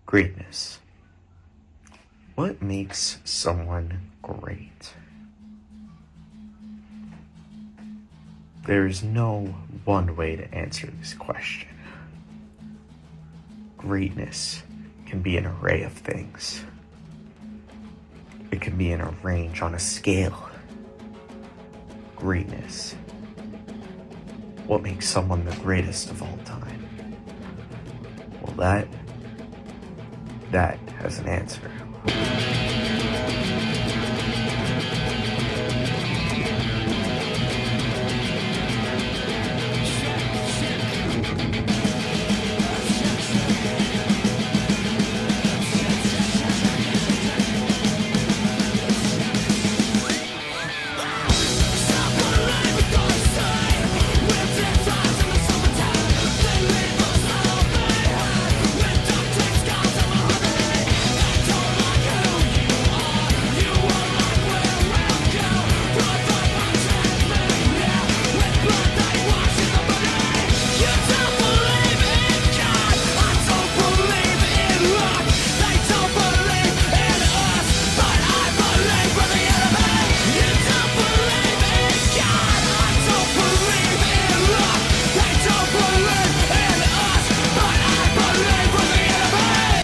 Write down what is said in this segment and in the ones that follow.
Greatness. What makes someone great? There is no one way to answer this question. Greatness can be an array of things. It can be in a range on a scale. Greatness. What makes someone the greatest of all time? Well, that has an answer.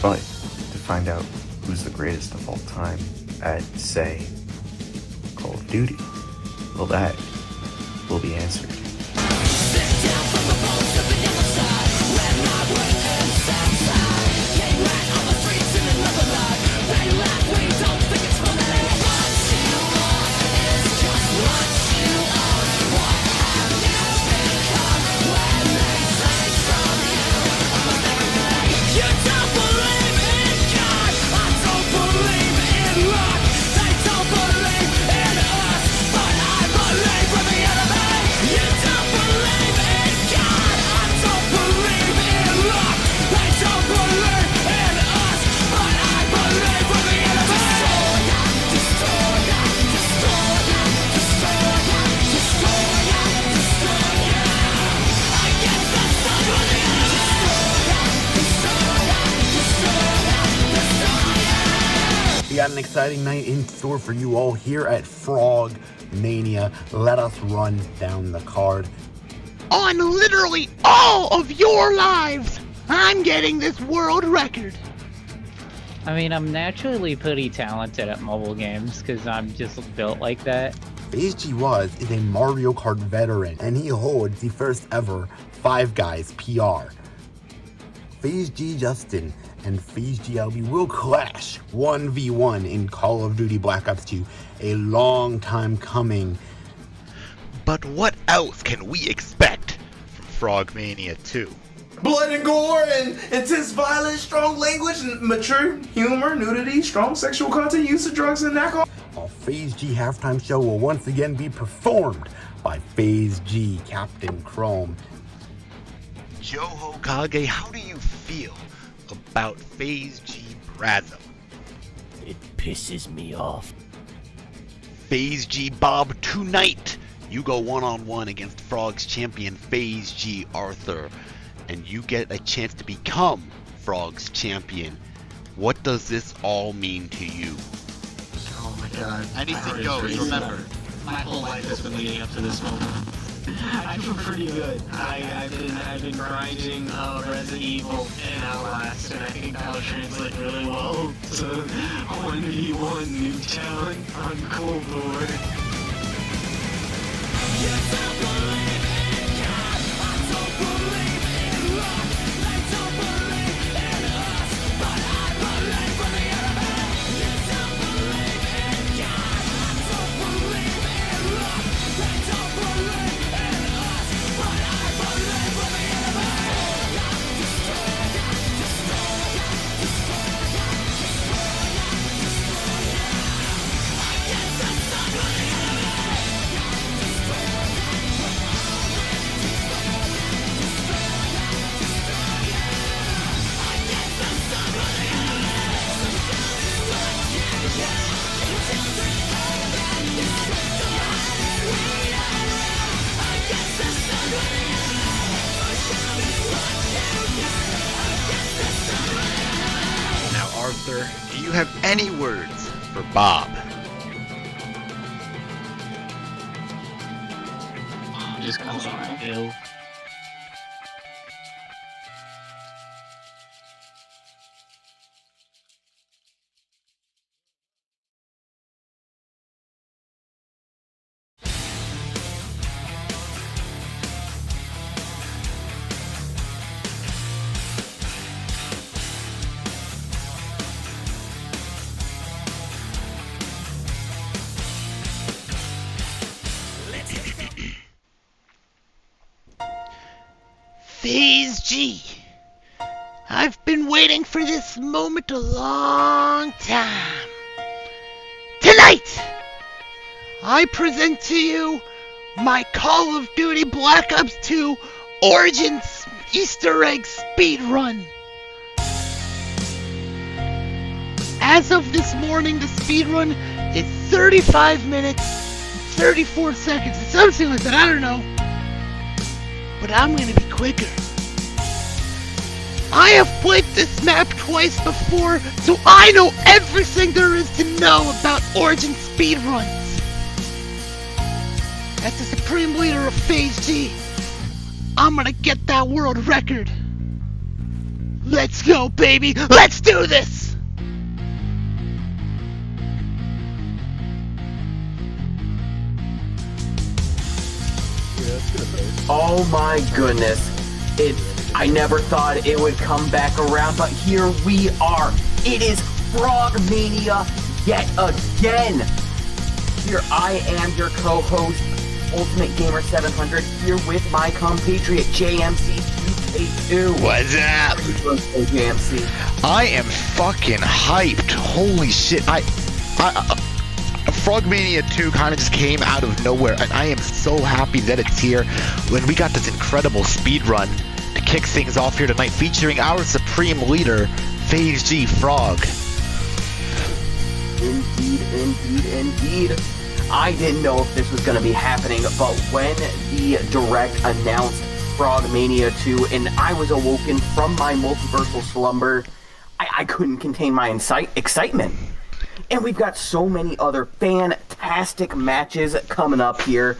But to find out who's the greatest of all time at, say, Call of Duty, well, that will be answered. We got an exciting night in store for you all here at Frogmania. Let us run down the card. On literally all of your lives, I'm getting this world record. I mean, I'm naturally pretty talented at mobile games because I'm just built like that. FaZeg Wazz is a Mario Kart veteran, and he holds the first ever Five Guys PR. FaZeg Justin and FaZeg Albie will clash 1v1 in Call of Duty Black Ops 2, a long time coming. But what else can we expect from Frogmania 2? Blood and gore and intense violence, strong language, and mature humor, nudity, strong sexual content, use of drugs and alcohol. Our FaZeg halftime show will once again be performed by FaZeg Captain Chrome. Joe Hokage, how do you feel about FaZeg Brrasm? It pisses me off. FaZeg Bob, tonight you go one-on-one against Frog's champion FaZeg Arthur, and you get a chance to become Frog's champion. What does this all mean to you? Oh my god. Anything goes, remember. My whole life has been leading up to this moment. I feel pretty good. I've been grinding Resident Evil and Outlast, and I think that'll translate really well to 1v1 new talent on Cold War. any words for Bob? Just comes on ill. FaZeg, I've been waiting for this moment a long time. Tonight, I present to you my Call of Duty Black Ops 2 Origins Easter Egg Speedrun. As of this morning, the speedrun is 35 minutes and 34 seconds. It's something like that, I don't know. But I'm gonna be quicker. I have played this map twice before, so I know everything there is to know about Origin speedruns. As the Supreme Leader of FaZeg, I'm gonna get that world record. Let's go, baby! Let's do this! Oh my goodness. I never thought it would come back around, but here we are. It is Frogmania yet again. Here I am, your co-host, Ultimate Gamer 700, here with my compatriot, JMC2K2. What's up? JMC. I am fucking hyped. Holy shit. Frogmania 2 kind of just came out of nowhere, and I am so happy that it's here when we got this incredible speedrun to kick things off here tonight, featuring our Supreme Leader, FaZeg Frog. Indeed. I didn't know if this was going to be happening, but when the Direct announced Frogmania 2 and I was awoken from my multiversal slumber, I couldn't contain my excitement. And we've got so many other fantastic matches coming up here.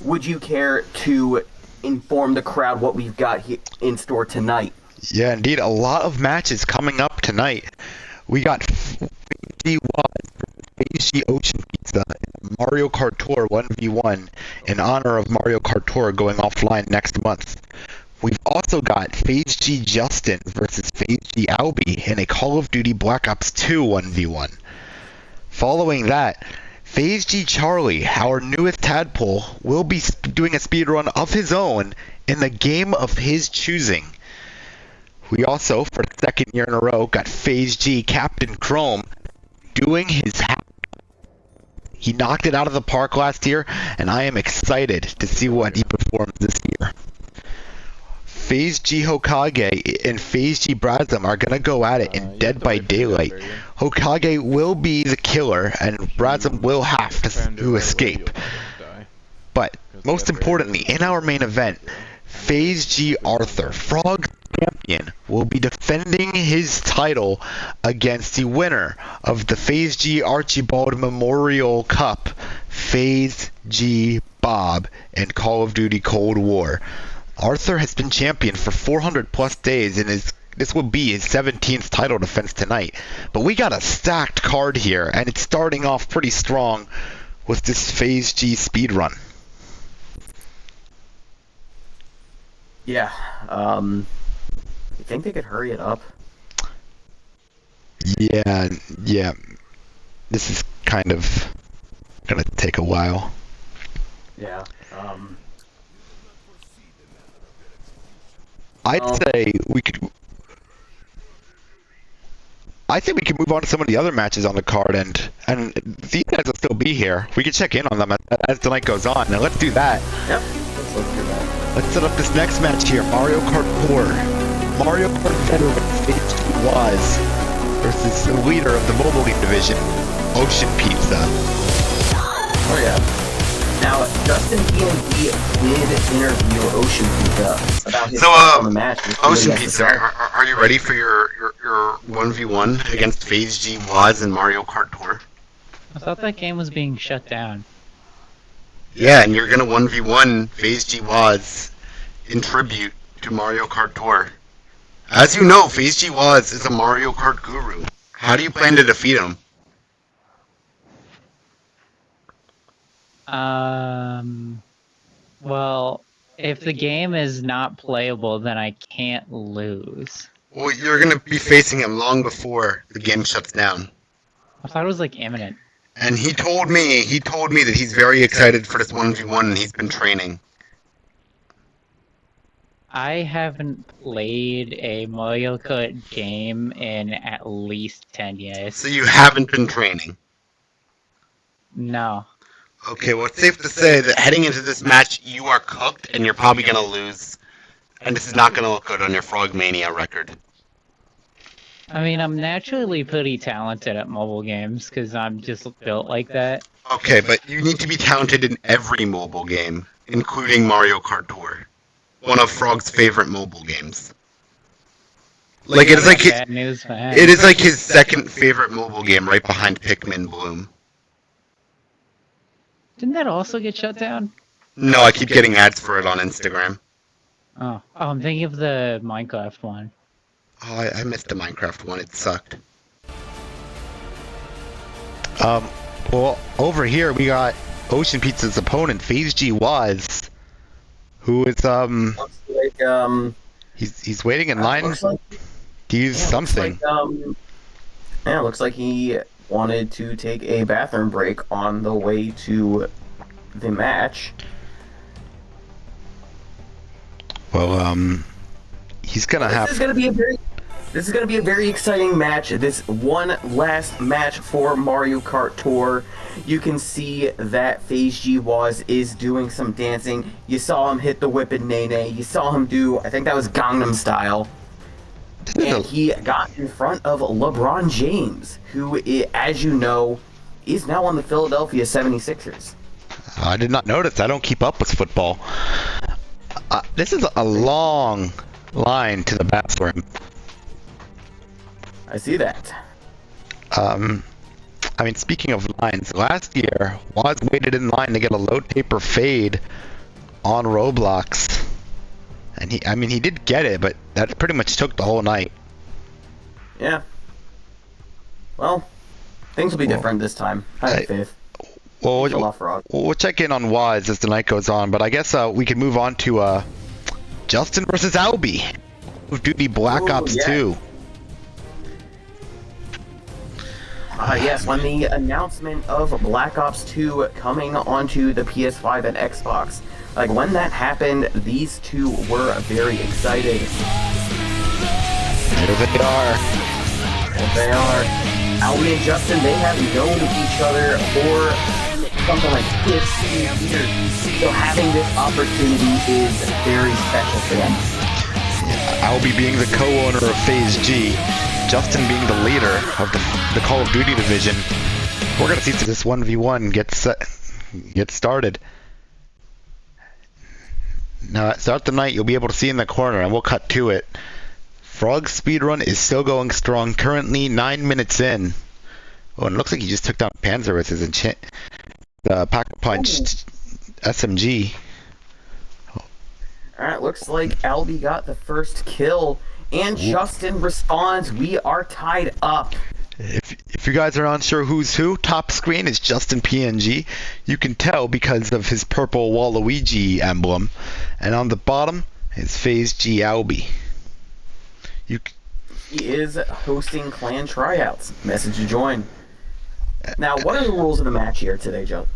Would you care to inform the crowd what we've got here in store tonight? Yeah, indeed. A lot of matches coming up tonight. We got FaZeg Wazz versus FaZeg Oceanpizza and Mario Kart Tour 1v1 in honor of Mario Kart Tour going offline next month. We've also got FaZeg Justin versus FaZeg Albie in a Call of Duty Black Ops 2 1v1. Following that, FaZeg Charleyyy, our newest tadpole, will be doing a speedrun of his own in the game of his choosing. We also, for the second year in a row, got FaZeg Captain Chrome doing his He knocked it out of the park last year, and I am excited to see what he performs this year. FaZeg Hokage and FaZeg Brrasm are going to go at it in Dead by Daylight. Hokage will be the killer, and Brrasm will have to escape. But, most importantly, in our main event, FaZeg Arthur, Frog champion, will be defending his title against the winner of the FaZeg Archibald Memorial Cup, FaZeg Bob, in Call of Duty Cold War. Arthur has been champion for 400 plus days and this will be his 17th title defense tonight. But we got a stacked card here, and it's starting off pretty strong with this FaZeg speedrun. Yeah, you think they could hurry it up? Yeah. This is kind of gonna take a while. Yeah, I'd say we could. I think we can move on to some of the other matches on the card, and these guys will still be here. We can check in on them as the night goes on. Now let's do that. Yep, let's do that. Let's set up this next match here. Mario Kart 4. Mario Kart veteran FaZeg Wazz versus the leader of the mobile game division, Oceanpizza. Oh yeah. Now, Justin PNG did interview Oceanpizza about his thoughts on the match. Oceanpizza, are you ready for your 1v1 against FaZeg, Wazz, and Mario Kart Tour? I thought that game was being shut down. Yeah, and you're gonna 1v1 FaZeg, Wazz in tribute to Mario Kart Tour. As you know, FaZeg Wazz is a Mario Kart guru. How do you plan to defeat him? Well, if the game is not playable, then I can't lose. Well, you're gonna be facing him long before the game shuts down. I thought it was like imminent. And he told me that he's very excited for this 1v1 and he's been training. I haven't played a Mario Kart game in at least 10 years. So you haven't been training? No. Okay, well, it's safe to say that heading into this match, you are cooked and you're probably gonna lose. And this is not gonna look good on your Frogmania record. I mean, I'm naturally pretty talented at mobile games, because I'm just built like that. Okay, but you need to be talented in every mobile game, including Mario Kart Tour. One of Frog's favorite mobile games. Like, it is like Bad news for him. it is like his second favorite mobile game, right behind Pikmin Bloom. Didn't that also get shut down? No, I keep getting ads for it on Instagram. Oh, I'm thinking of the Minecraft one. Oh, I missed the Minecraft one. It sucked. Well, over here we got Oceanpizza's opponent, FaZeg Wazz, who is Looks like, he's waiting in line looks like, to use something. Yeah, looks like he wanted to take a bathroom break on the way to the match. Well, he's gonna have. This is gonna be a very exciting match. This one last match for Mario Kart Tour. You can see that FaZeg Wazz is doing some dancing. You saw him hit the whip and Nene. You saw him do, I think that was Gangnam Style. And he got in front of LeBron James, who, as you know, is now on the Philadelphia 76ers. I did not notice. I don't keep up with football. This is a long line to the bathroom. I see that. I mean, speaking of lines, last year, Wazz waited in line to get a low taper fade on Roblox. And he did get it, but that pretty much took the whole night. Yeah. Well, things will be different this time. I have faith. Well, we'll check in on Wazz as the night goes on, but I guess we can move on to Justin versus Albie. Call of Duty Black Ops 2. Yes, when the announcement of Black Ops 2 coming onto the PS5 and Xbox, like when that happened, these two were very excited. There they are. There they are. Albie and Justin, they have known each other for something like 15 years, so having this opportunity is very special for them. Albie being the co-owner of FaZeg, Justin being the leader of the Call of Duty division. We're gonna see if this 1v1 gets started. Now at start the night, you'll be able to see in the corner, and we'll cut to it. Frog's speedrun is still going strong, currently 9 minutes in. Oh, and it looks like he just took down Panzer with his pack-a-punch SMG. Alright, looks like Albie got the first kill, and Justin responds, we are tied up. If you guys are unsure who's who, top screen is Justin PNG. You can tell because of his purple Waluigi emblem. And on the bottom is FaZeg Albie. He is hosting clan tryouts. Message to join. Now, what are the rules of the match here today, Joe?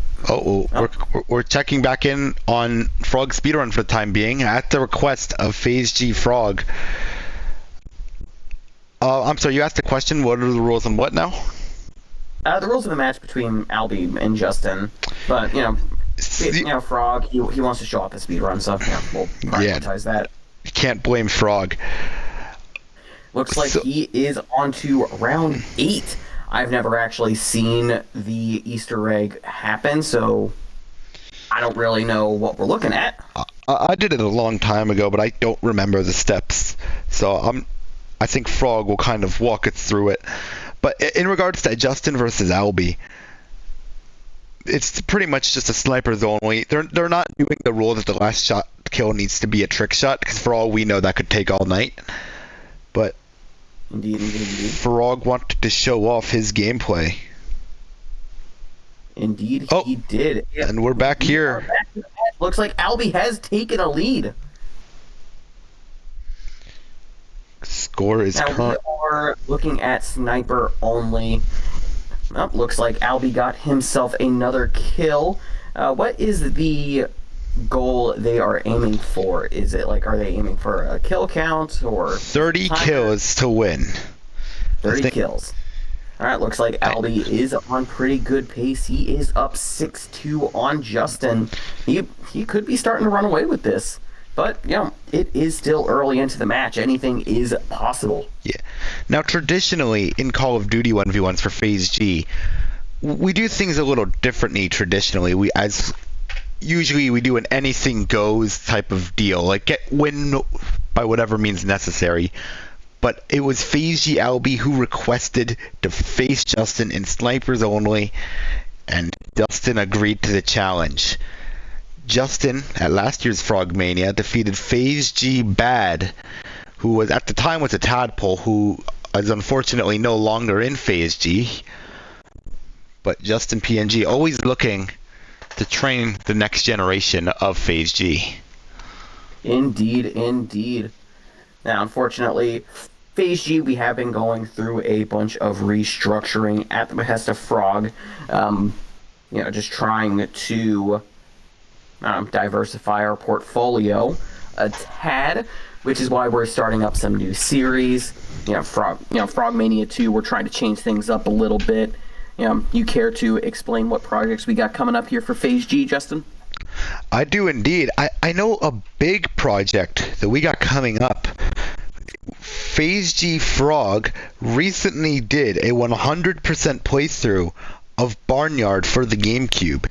We're checking back in on Frog Speedrun for the time being at the request of FaZeg Frog. I'm sorry, you asked a question. What are the rules and what now? The rules of the match between Albie and Justin. But, Frog, he wants to show off his speedrun, so we'll prioritize that. You can't blame Frog. Looks like he is on to round 8. I've never actually seen the Easter egg happen, so I don't really know what we're looking at. I did it a long time ago, but I don't remember the steps. So I think Frog will kind of walk us through it. But in regards to Justin versus Albie, it's pretty much just a snipers only. They're not doing the rule that the last shot kill needs to be a trick shot, because for all we know that could take all night. But Indeed. Frog wanted to show off his gameplay. Indeed, Oh, he did. and we're back here. Looks like Albie has taken a lead. Score is Now we are looking at sniper only. Well, looks like Albie got himself another kill. What is the goal they are aiming for? Is it like, are they aiming for a kill count or 30 kills to win. 30 kills. Alright, looks like Albie is on pretty good pace. He is up 6-2 on Justin. He could be starting to run away with this. But, you know, it is still early into the match. Anything is possible. Yeah. Now, traditionally, in Call of Duty 1v1s for FaZeg, we do things a little differently traditionally. Usually we do an anything goes type of deal, like win by whatever means necessary. But it was FaZeg Albie who requested to face Justin in snipers only, and Justin agreed to the challenge. Justin, at last year's Frogmania, defeated FaZeg Bad, who was at the time was a tadpole, who is unfortunately no longer in FaZeg. But Justin PNG always looking to train the next generation of FaZeg. Indeed. Now, unfortunately, FaZeg, we have been going through a bunch of restructuring at the behest of Frog. Just trying to diversify our portfolio a tad, which is why we're starting up some new series. Frogmania 2, we're trying to change things up a little bit. You care to explain what projects we got coming up here for FaZeg, Justin? I do indeed. I know a big project that we got coming up. FaZeg Frog recently did a 100% playthrough of Barnyard for the GameCube.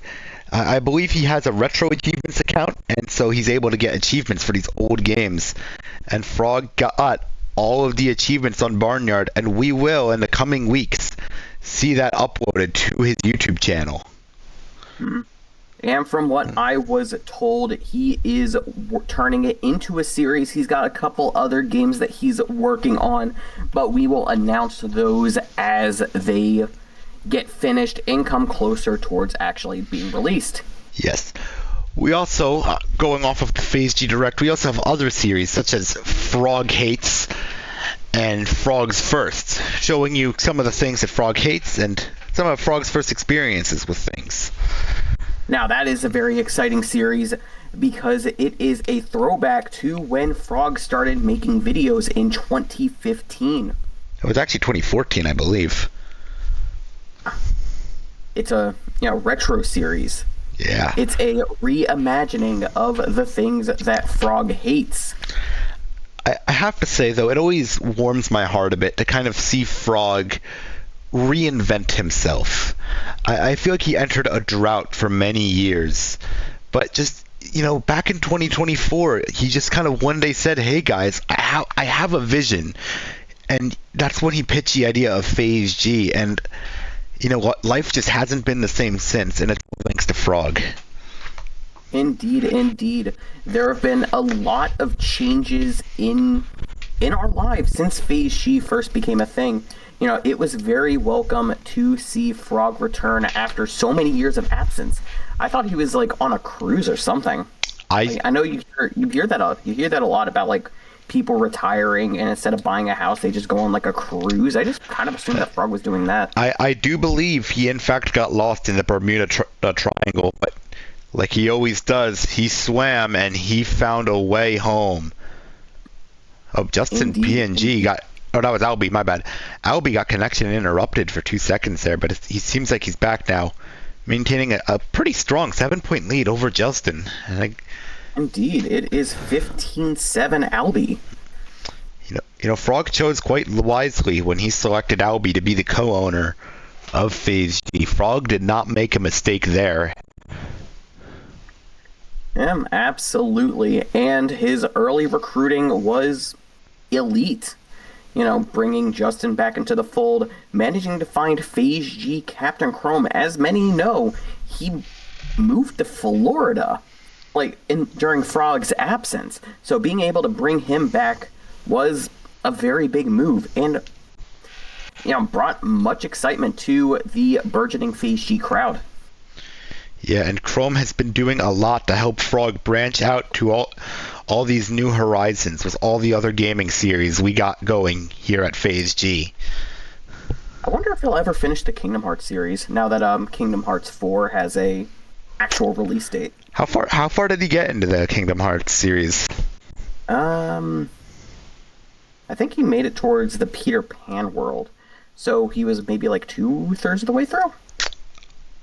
I believe he has a retro achievements account, and so he's able to get achievements for these old games. And Frog got all of the achievements on Barnyard, and we will, in the coming weeks, see that uploaded to his YouTube channel. And from what I was told, he is turning it into a series. He's got a couple other games that he's working on, but we will announce those as they get finished and come closer towards actually being released. Yes. We also, going off of the FaZeg Direct, we also have other series such as Frog Hates and Frog's First, showing you some of the things that Frog hates and some of Frog's first experiences with things. Now, that is a very exciting series because it is a throwback to when Frog started making videos in 2015. It was actually 2014, I believe. It's a retro series. Yeah. It's a reimagining of the things that Frog hates. I have to say, though, it always warms my heart a bit to kind of see Frog reinvent himself. I feel like he entered a drought for many years, but just, back in 2024, he just kind of one day said, hey guys, I have a vision, and that's when he pitched the idea of FaZeg, and you know what, life just hasn't been the same since, and it's thanks to Frog. Indeed. There have been a lot of changes in our lives since FaZeg first became a thing. It was very welcome to see Frog return after so many years of absence. I thought he was like on a cruise or something. I know you hear that a lot about like people retiring, and instead of buying a house, they just go on like a cruise. I just kind of assumed that Frog was doing that. I do believe he in fact got lost in the Bermuda Triangle, but like he always does, he swam and he found a way home. Oh, Justin PNG got... Oh, that was Albie, my bad. Albie got connection interrupted for 2 seconds there, but he seems like he's back now, maintaining a pretty strong 7-point lead over Justin. Indeed, it is 15-7 Albie. Frog chose quite wisely when he selected Albie to be the co-owner of FaZeg. Frog did not make a mistake there. Yeah, absolutely. And his early recruiting was elite. You know, bringing Justin back into the fold, managing to find FaZeg Captain Chrome. As many know, he moved to Florida, during Frog's absence. So being able to bring him back was a very big move, and brought much excitement to the burgeoning FaZeg crowd. Yeah, and Chrome has been doing a lot to help Frog branch out to all these new horizons with all the other gaming series we got going here at FaZeg. I wonder if he'll ever finish the Kingdom Hearts series now that Kingdom Hearts 4 has a actual release date. How far did he get into the Kingdom Hearts series? I think he made it towards the Peter Pan world. So he was maybe like 2/3 of the way through?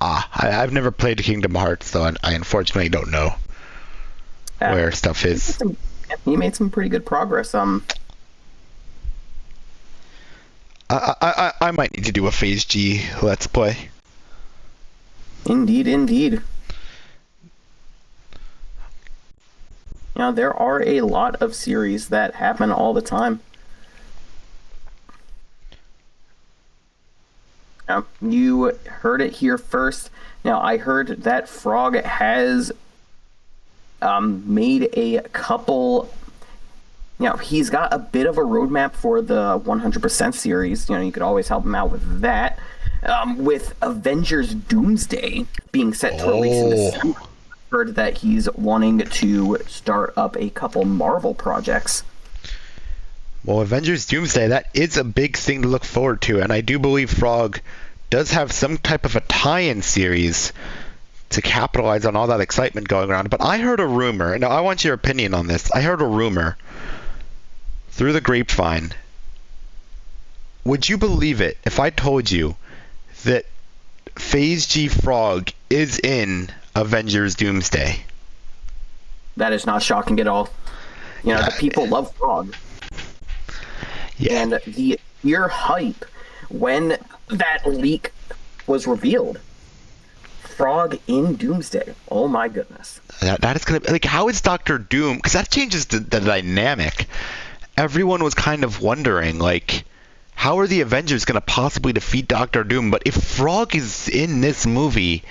I've never played Kingdom Hearts, so I unfortunately don't know where stuff is. He made some pretty good progress. I might need to do a FaZeg Let's Play. Indeed. There are a lot of series that happen all the time. You heard it here first. Now, I heard that Frog has made a couple... he's got a bit of a roadmap for the 100% series. You could always help him out with that. With Avengers Doomsday being set to release in December. Heard that he's wanting to start up a couple Marvel projects. Well, Avengers Doomsday, that is a big thing to look forward to, and I do believe Frog does have some type of a tie-in series to capitalize on all that excitement going around. But I heard a rumor, and now I want your opinion on this. I heard a rumor through the grapevine. Would you believe it if I told you that FaZeg Frog is in Avengers Doomsday? That is not shocking at all. The people love Frog. Yeah. And the sheer hype when that leak was revealed. Frog in Doomsday. Oh my goodness. That is going to be... how is Doctor Doom... Because that changes the dynamic. Everyone was kind of wondering, how are the Avengers going to possibly defeat Doctor Doom? But if Frog is in this movie,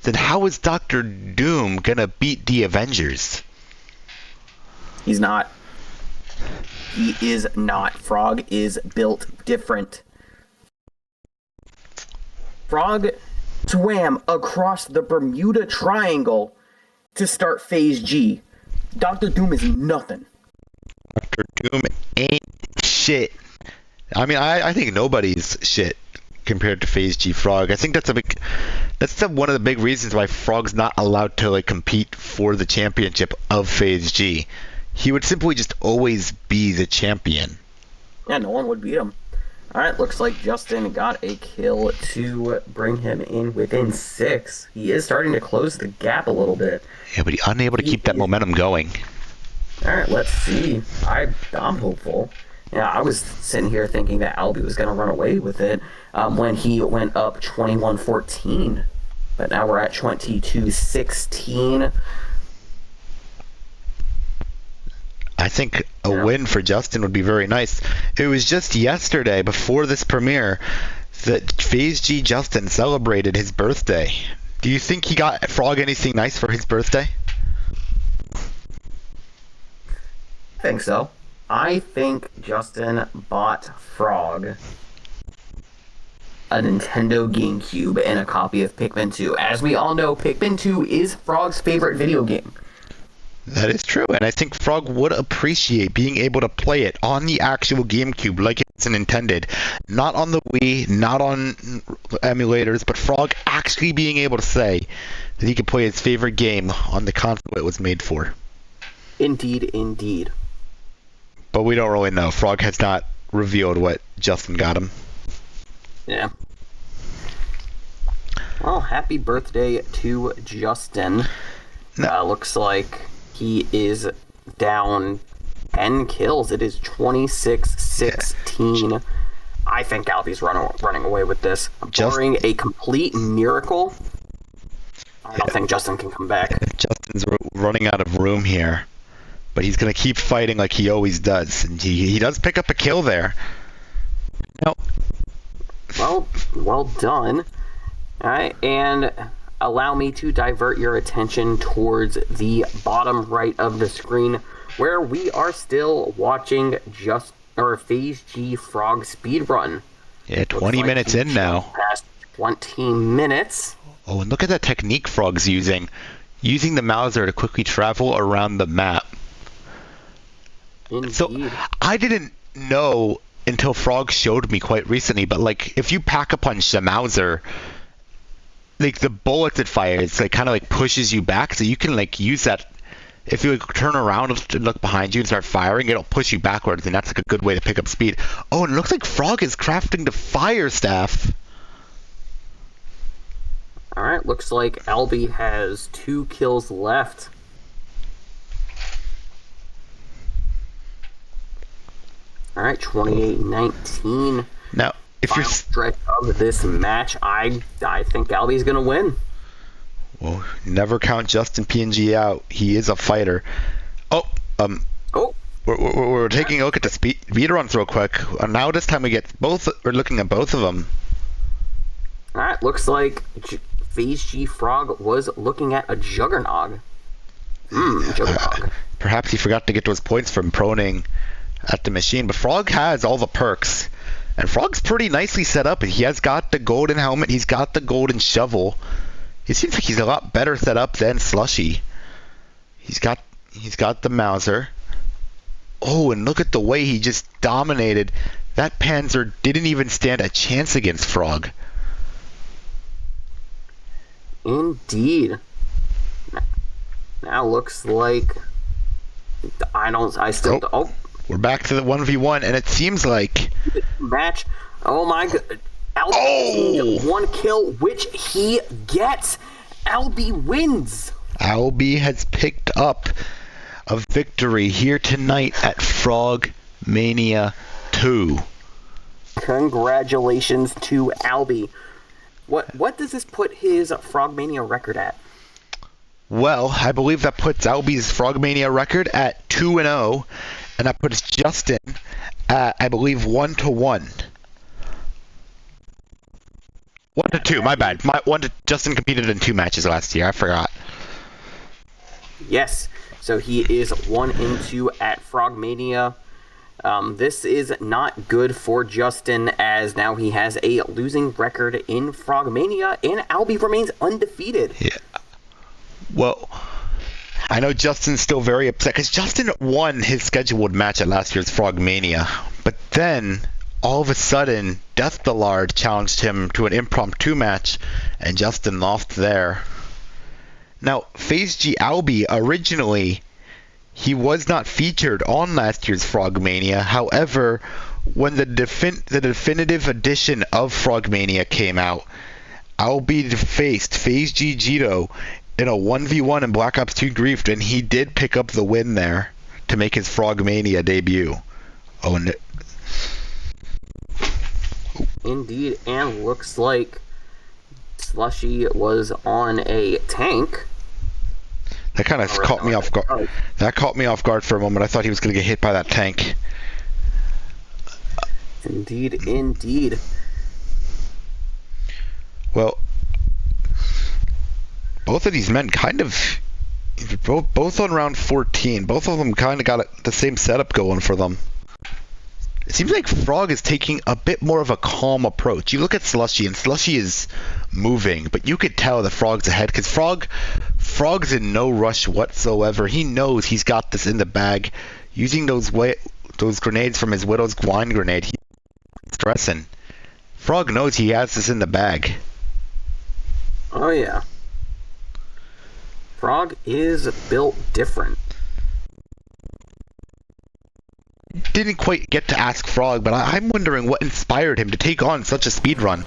then how is Doctor Doom going to beat the Avengers? He's not. He is not. Frog is built different. Frog swam across the Bermuda Triangle to start FaZeg. Doctor Doom is nothing. Doctor Doom ain't shit. I mean, I think nobody's shit compared to FaZeg Frog. I think that's one of the big reasons why Frog's not allowed to compete for the championship of FaZeg. He would simply just always be the champion. Yeah, no one would beat him. Alright, looks like Justin got a kill to bring him in within 6. He is starting to close the gap a little bit. Yeah, but he's unable to keep that momentum going. Alright, let's see. I'm hopeful. Yeah, I was sitting here thinking that Albie was going to run away with it when he went up 21-14. But now we're at 22-16. I think a win for Justin would be very nice. It was just yesterday, before this premiere, that FaZeg Justin celebrated his birthday. Do you think he got Frog anything nice for his birthday? I think so. I think Justin bought Frog a Nintendo GameCube and a copy of Pikmin 2. As we all know, Pikmin 2 is Frog's favorite video game. That is true, and I think Frog would appreciate being able to play it on the actual GameCube like it's intended. Not on the Wii, not on emulators, but Frog actually being able to say that he could play his favorite game on the console it was made for. Indeed, indeed. But we don't really know. Frog has not revealed what Justin got him. Yeah. Well, happy birthday to Justin. No. Looks like he is down 10 kills. It is 26-16. Yeah. I think Albie's running away with this. Barring a complete miracle, I don't think Justin can come back. Justin's running out of room here. But he's going to keep fighting like he always does. And he does pick up a kill there. No. Well done. Alright, and allow me to divert your attention towards the bottom right of the screen, where we are still watching FaZeg Frog speedrun. Yeah, 20 minutes in now. Past 20 minutes. Oh, and look at that technique Frog's using. Using the Mauser to quickly travel around the map. Indeed. So, I didn't know until Frog showed me quite recently, but like, if you pack a punch the Mauser, like the bullets it fires, like kind of like pushes you back, so you can like use that. If you like, turn around and look behind you and start firing, it'll push you backwards, and that's like a good way to pick up speed. Oh, and it looks like Frog is crafting the fire staff. Alright, looks like Albie has 2 kills left. Alright, 28-19. Now, if you're stretch of this match, I think Albie's gonna win. Well, never count Justin PNG out. He is a fighter. We're taking a look at the speedruns real quick. Now this time we're looking at both of them. Alright, looks like FaZeg Frog was looking at a Juggernog. Juggernog. Perhaps he forgot to get those points from proning at the machine, but Frog has all the perks. And Frog's pretty nicely set up. He has got the golden helmet, he's got the golden shovel. It seems like he's a lot better set up than Slushy. He's got the Mauser. Oh, and look at the way he just dominated. That Panzer didn't even stand a chance against Frog. Indeed. Now looks like we're back to the 1v1, and it seems like match. Oh my god. Albie 1 kill, which he gets. Albie wins. Albie has picked up a victory here tonight at Frogmania 2. Congratulations to Albie. What does this put his Frogmania record at? Well, I believe that puts Albie's Frogmania record at 2-0, and that puts Justin at, I believe, 1-1. 1-2, my bad. Justin competed in 2 matches last year, I forgot. Yes, so he is 1-2 at Frogmania. This is not good for Justin, as now he has a losing record in Frogmania, and Albie remains undefeated. Yeah. Well, I know Justin's still very upset, because Justin won his scheduled match at last year's Frogmania, but then all of a sudden, Death Ballard challenged him to an impromptu match, and Justin lost there. Now, FaZeg Albie, originally, he was not featured on last year's Frogmania. However, when the definitive edition of Frogmania came out, Albie faced FaZeg Jito in a 1v1 in Black Ops 2 Grief, and he did pick up the win there to make his Frogmania debut. Oh, and Indeed, and looks like Slushy was on a tank. That kind of caught me off guard. That caught me off guard for a moment. I thought he was going to get hit by that tank. Indeed, indeed. Well, both of these men kind of, both on round 14, both of them kind of got the same setup going for them. It seems like Frog is taking a bit more of a calm approach. You look at Slushy, and Slushy is moving, but you could tell that Frog's ahead, because Frog's in no rush whatsoever. He knows he's got this in the bag. Using those grenades from his Widow's Wine grenade, he's stressing. Frog knows he has this in the bag. Oh yeah. Frog is built different. Didn't quite get to ask Frog, but I'm wondering what inspired him to take on such a speedrun.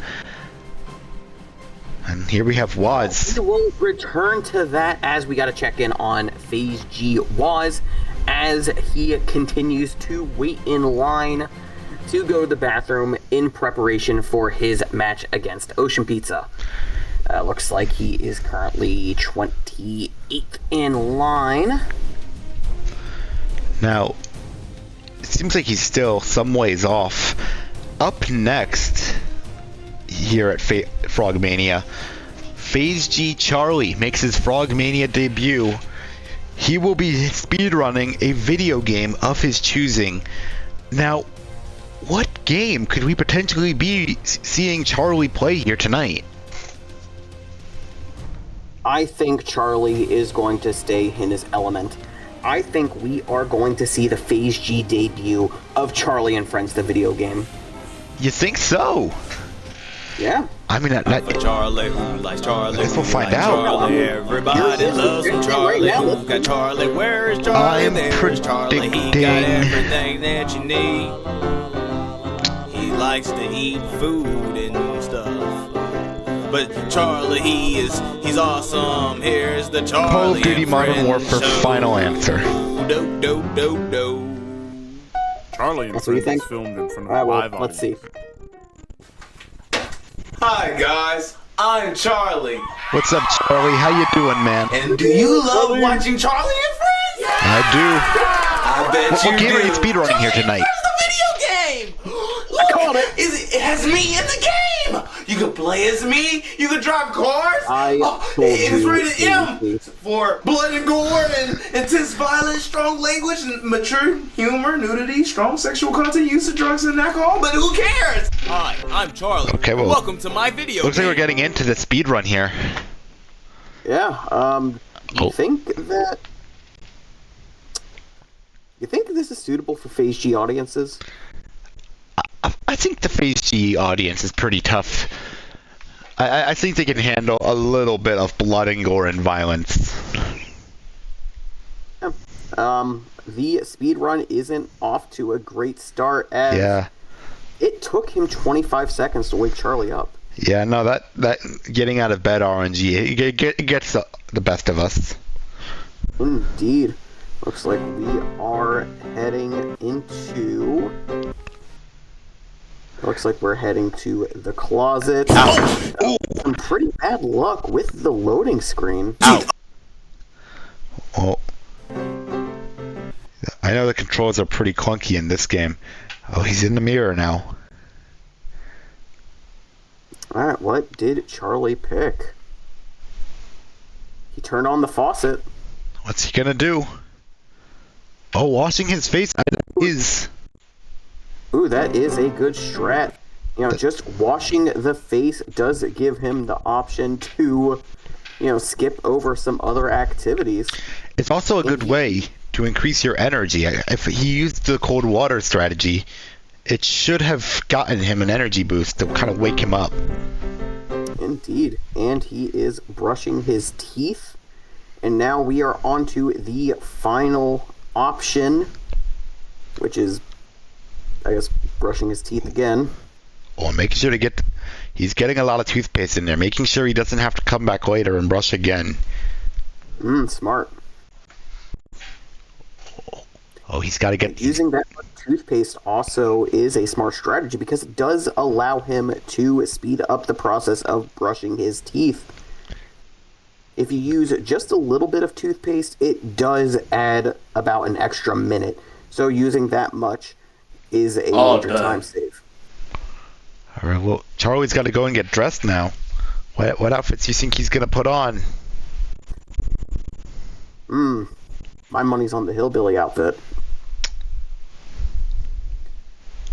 And here we have Wazz. We will return to that as we got to check in on FaZeg Wazz as he continues to wait in line to go to the bathroom in preparation for his match against Oceanpizza. Looks like he is currently 28th in line. Now, it seems like he's still some ways off. Up next, here at Frogmania, FaZeg Charleyyy makes his Frogmania debut. He will be speedrunning a video game of his choosing. Now, what game could we potentially be seeing Charleyyy play here tonight? I think Charleyyy is going to stay in his element. I think we are going to see the FaZeg debut of Charleyyy and Friends, the video game. You think so? Yeah. I mean, Charlie, who likes Charlie? I guess we'll find out. Charlie, everybody loves some Charlie. Who got Charlie? Where is Charlie? There's Charlie. He got everything that you need. He likes to eat food and stuff. But Charlie, he's awesome. Here's the Charlie. Call of Duty Modern Warfare final answer. Charlie and Friends is filmed in front of a live audience. Let's see. Hi guys, I'm Charlie. What's up, Charlie? How you doing, man? And do you love watching Charlie and Friends? Yeah. I do. I bet what game are you speedrunning here tonight? Where's the video game? Look, it has me in the game. You can play as me. You can drive cars. It is rated M for blood and gore and intense violence, strong language, and mature humor, nudity, strong sexual content, use of drugs and alcohol. But who cares? Hi, I'm Charlie. Okay, well, welcome to my video. Looks like we're getting into the speedrun here. Yeah. You think this is suitable for FaZeg audiences? I think the FaZeg audience is pretty tough. I think they can handle a little bit of blood and gore and violence. Yeah. The speedrun isn't off to a great start as it took him 25 seconds to wake Charlie up. Yeah, no, that getting out of bed RNG, it gets the best of us. Indeed. Looks like we are heading into... Looks like we're heading to the closet. Some pretty bad luck with the loading screen. Oh. I know the controls are pretty clunky in this game. Oh, he's in the mirror now. Alright, what did Charlie pick? He turned on the faucet. What's he gonna do? Oh, washing his face is... Ooh, that is a good strat. You know, just washing the face does give him the option to, skip over some other activities. It's also a good way to increase your energy. If he used the cold water strategy, it should have gotten him an energy boost to kind of wake him up. Indeed. And he is brushing his teeth. And now we are on to the final option, which is, I guess, brushing his teeth again. Oh, making sure to he's getting a lot of toothpaste in there, making sure he doesn't have to come back later and brush again. Smart. Oh, he's got to get... Using that much toothpaste also is a smart strategy because it does allow him to speed up the process of brushing his teeth. If you use just a little bit of toothpaste, it does add about an extra minute. So using that much is a major time save. All right, well, Charlie's got to go and get dressed now. What outfits do you think he's going to put on? My money's on the hillbilly outfit.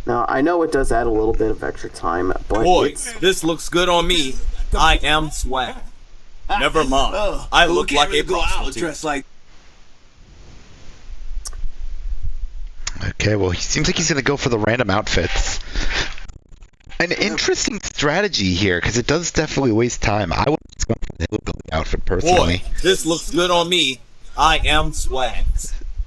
Now, I know it does add a little bit of extra time, but boys, this looks good on me. I am swag. Never mind. I look like a prostitute. Okay, well, he seems like he's going to go for the random outfits. An interesting strategy here, because it does definitely waste time. I would just go for the hillbilly outfit, personally. Boy, this looks good on me. I am swag.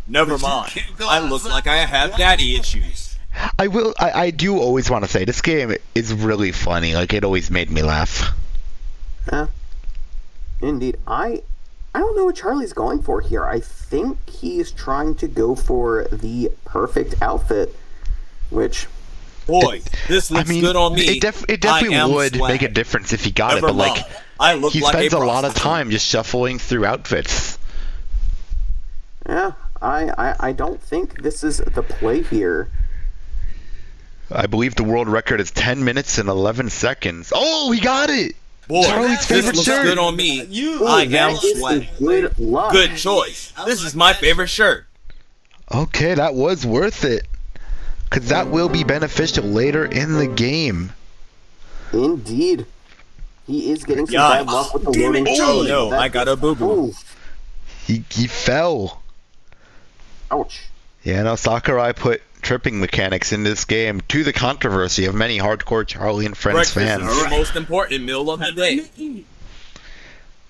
Never mind. I look like I have daddy issues. I do always want to say, this game is really funny. Like, it always made me laugh. Yeah. Indeed. I don't know what Charlie's going for here. I think he's trying to go for the perfect outfit, which Boy, this looks good on me. It definitely would make a difference if he got it, but like, he spends a lot of time just shuffling through outfits. Yeah, I don't think this is the play here. I believe the world record is 10 minutes and 11 seconds. Oh, he got it! Boy, Charlie's favorite this looks shirt. good on me. I am sweating. Good choice. This is my favorite shirt. Okay, that was worth it. Because that will be beneficial later in the game. Indeed. He is getting some bad luck with the loading. Oh no, I got a boo-boo. He fell. Ouch. Yeah, no, Sakurai put tripping mechanics in this game to the controversy of many hardcore Charlie and Friends fans. Breakfast is the most important meal of the day.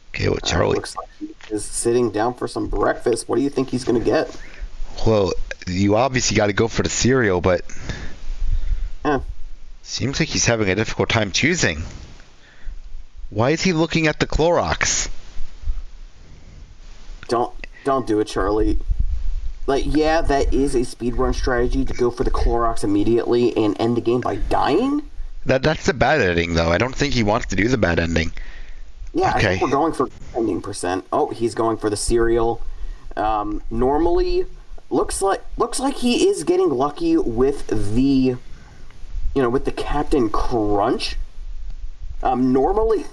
Okay, well, Charlie. Looks like he is sitting down for some breakfast. What do you think he's going to get? Well, you obviously got to go for the cereal, but seems like he's having a difficult time choosing. Why is he looking at the Clorox? Don't do it, Charlie. Like, yeah, that is a speedrun strategy to go for the Clorox immediately and end the game by dying. That's the bad ending, though. I don't think he wants to do the bad ending. Yeah, okay. I think we're going for ending percent. Oh, he's going for the cereal. Normally, looks like he is getting lucky with the, with the Captain Crunch. Normally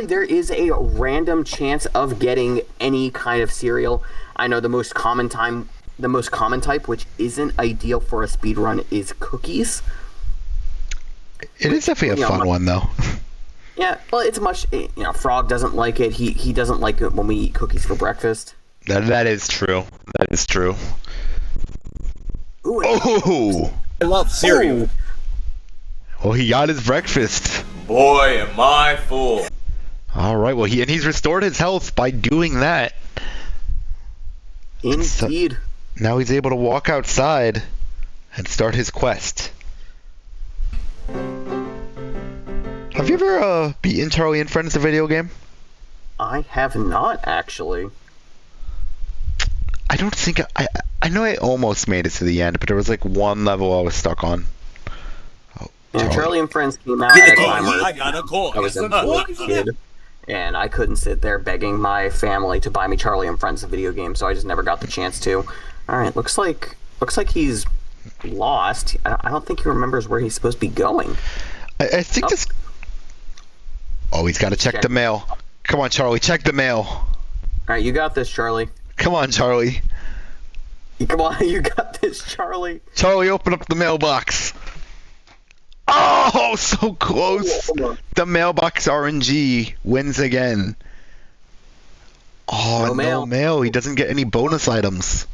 there is a random chance of getting any kind of cereal. I know the most common type, which isn't ideal for a speedrun, is cookies. It is definitely a fun one, though. Yeah, well, it's much. Frog doesn't like it. He doesn't like it when we eat cookies for breakfast. That is true. That is true. Ooh, oh! I love cereal. Well, he got his breakfast. Boy, am I full. All right. Well, he's restored his health by doing that. Indeed. So, now he's able to walk outside and start his quest. Have you ever beaten Charlie and Friends, the video game? I have not, actually. I don't think I know I almost made it to the end, but there was like one level I was stuck on. Yeah, Charlie and Friends came out at a time where I got a call. I was a kid, and I couldn't sit there begging my family to buy me Charlie and Friends, the video game, so I just never got the chance to. All right, looks like he's lost. I don't think he remembers where he's supposed to be going. I think this. Oh, he's got to check the mail. Come on, Charlie, check the mail. All right, you got this, Charlie. Come on, Charlie. Come on, you got this, Charlie. Charlie, open up the mailbox. Oh, so close. The mailbox RNG wins again. Oh, no mail. He doesn't get any bonus items.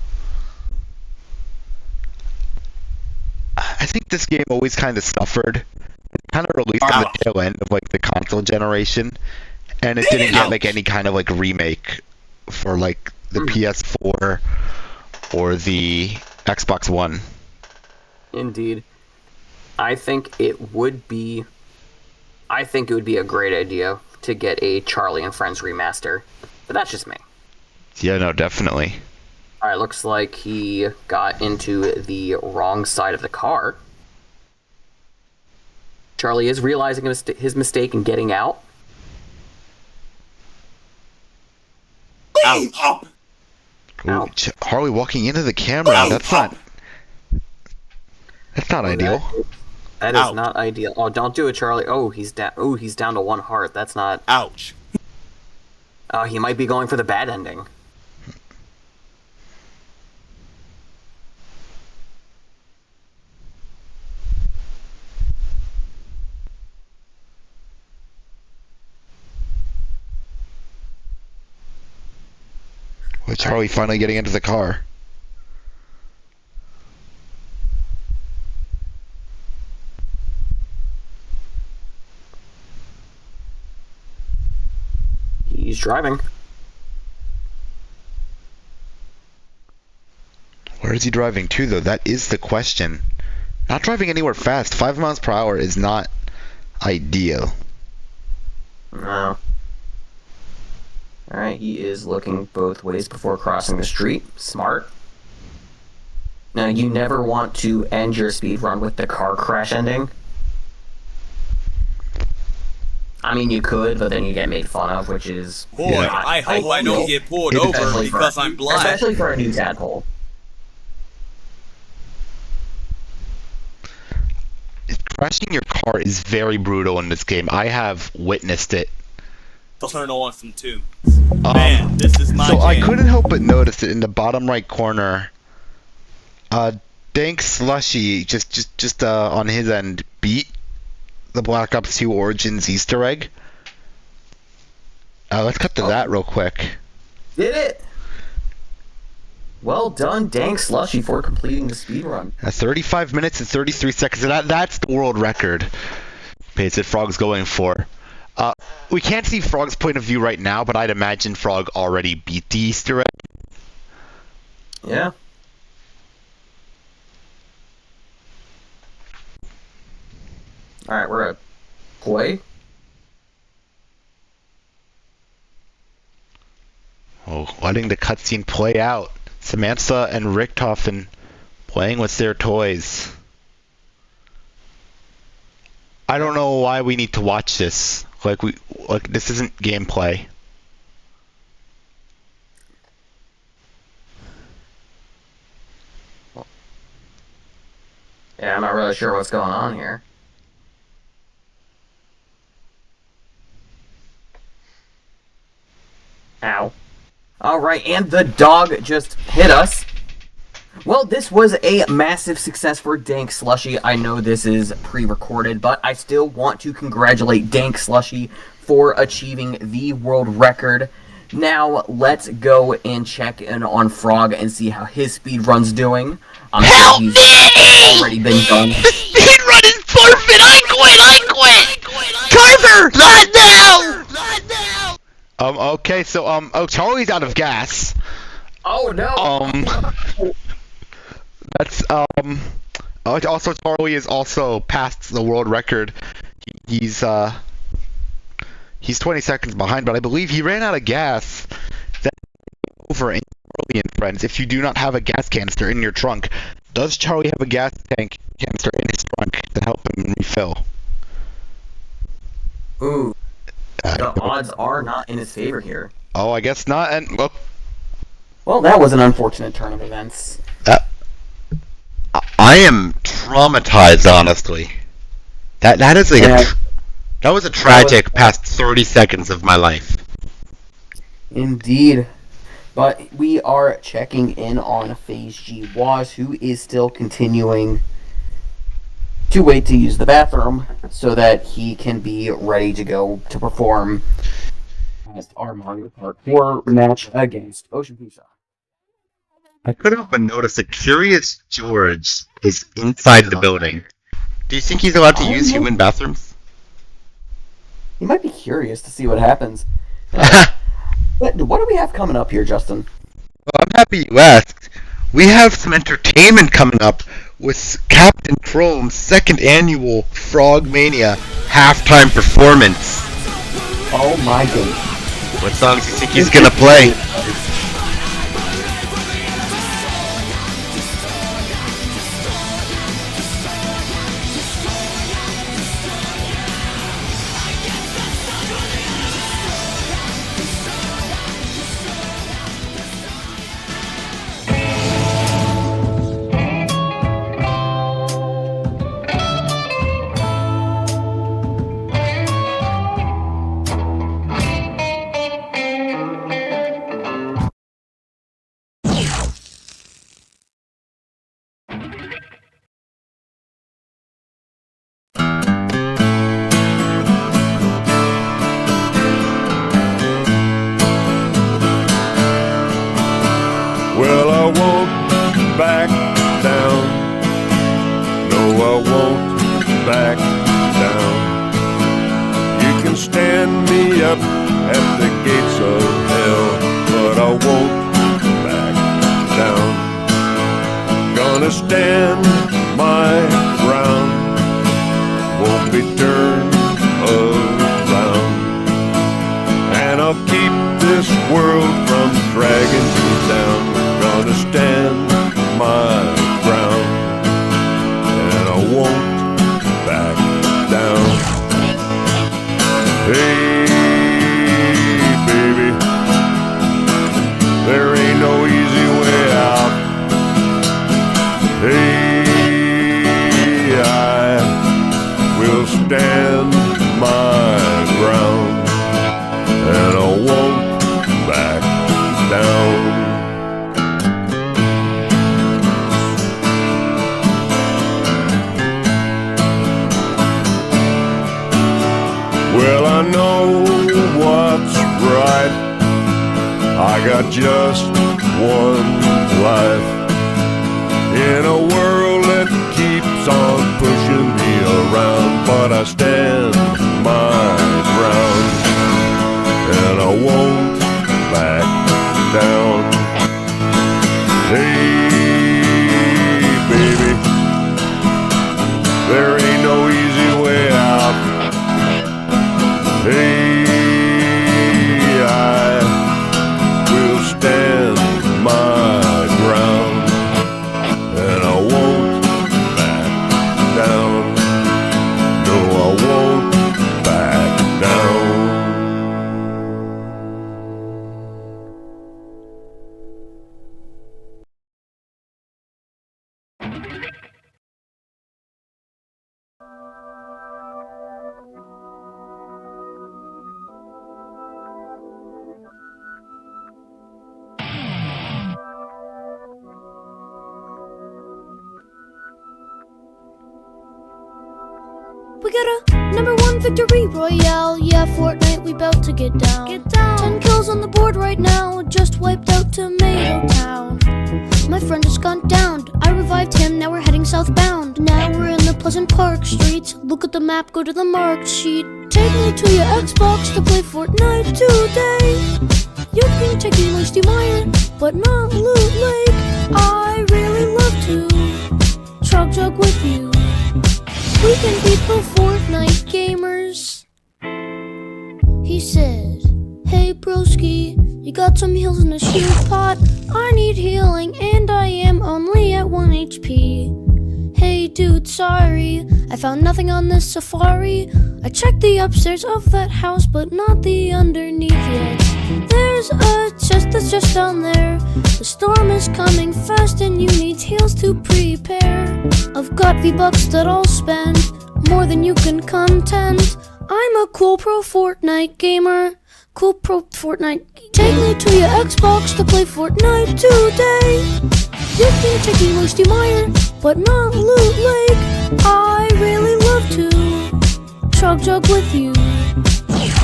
I think this game always kind of suffered. It kind of released on the tail end of like the console generation, and it didn't get like any kind of like remake for like the PS4 or the Xbox One. Indeed. I think it would be a great idea to get a Charlie and Friends remaster. But that's just me. Yeah, no, definitely. Alright, looks like he got into the wrong side of the car. Charlie is realizing his mistake and getting out. Ouch. Ooh, Harley walking into the camera. That's not ideal. That is not ideal. Oh, don't do it, Charlie. Oh, he's down. Oh, he's down to one heart. That's not. Ouch. He might be going for the bad ending. With Charlie finally getting into the car. He's driving. Where is he driving to, though? That is the question. Not driving anywhere fast. 5 miles per hour is not ideal. No. Alright, he is looking both ways before crossing the street. Smart. Now, you never want to end your speedrun with the car crash ending. I mean, you could, but then you get made fun of, which is... Boy, I hope I don't get pulled over because I'm black. Especially for a new tadpole. Crashing your car is very brutal in this game. I have witnessed it. To learn on from two. Man, this is my So jam. I couldn't help but notice it in the bottom right corner. Dank Slushy just on his end beat the Black Ops 2 Origins Easter egg. Let's cut to that real quick. Did it? Well done, Dank Slushy, for completing the speedrun. 35 minutes and 33 seconds. That's the world record FaZeg Frog's going for. We can't see Frog's point of view right now, but I'd imagine Frog already beat the Easter egg. Yeah. Alright, we're gonna play. Oh, letting the cutscene play out. Samantha and Richtofen playing with their toys. I don't know why we need to watch this. Like this isn't gameplay. Yeah, I'm not really sure what's going on here. Ow. Alright, and the dog just hit us. Well, this was a massive success for Dank Slushy. I know this is pre-recorded, but I still want to congratulate Dank Slushy for achieving the world record. Now, let's go and check in on Frog and see how his speedrun's doing. Help he's me! already been done. The speedrun is forfeit! I quit! Carver! Not now! Okay, so, Charlie's out of gas. Oh, no! That's, also Charlie is also past the world record. He's 20 seconds behind, but I believe he ran out of gas. That's over in Charlie and Friends. If you do not have a gas canister in your trunk, does Charlie have a gas tank canister in his trunk to help him refill? Ooh. The odds are not in his favor here. Oh, I guess not, and, Well, that was an unfortunate turn of events. I am traumatized, honestly. That is like that was a tragic past 30 seconds of my life. Indeed. But we are checking in on FaZeg Wazz, who is still continuing to wait to use the bathroom so that he can be ready to go to perform as our Mario Kart 4 match against Oceanpizza. I couldn't help but notice that Curious George is inside the building. Do you think he's allowed to use human bathrooms? He might be curious to see what happens. What do we have coming up here, Justin? Well, I'm happy you asked. We have some entertainment coming up with Captain Chrome's second annual Frogmania halftime performance. Oh my goodness. What songs do you think he's gonna play? Well, I won't back down. No, I won't back down. You can stand me up at the gates of hell, but I won't back down. Gonna stand my ground, won't be turned around. And I'll keep this world from dragging me down. Gonna stand my ground. I got just one life in a world that keeps on pushing me around, but I stand my ground and I won't back down. Hey, baby, there ain't no easy way out. Hey, I will stand my ground and I won't back down. No, I won't back down. We got a #1 victory royale. Yeah, Fortnite, we bout to get down. 10 kills on the board right now. Just wiped out Tomato Town. My friend just gone down. I revived him, now we're heading southbound. Now we're in the Pleasant Park streets. Look at the map, go to the marked sheet. Take me to your Xbox to play Fortnite today. You can take me Moisty Mire, but not Loot Lake. I really love to chug jug with you. We can be pro Fortnite gamers. He said, hey broski, you got some heals in the shoe pot? I need healing and I am only at 1 HP. Hey dude, sorry, I found nothing on this safari. I checked the upstairs of that house, but not the underneath yet. There's a chest that's just down there. The storm is coming fast and you need heals to prepare. I've got V-Bucks that I'll spend, more than you can contend. I'm a cool pro Fortnite gamer. Cool pro Fortnite. Take me to your Xbox to play Fortnite today. You can take me Moisty Mire, but not Loot Lake. I really love to chug jug with you.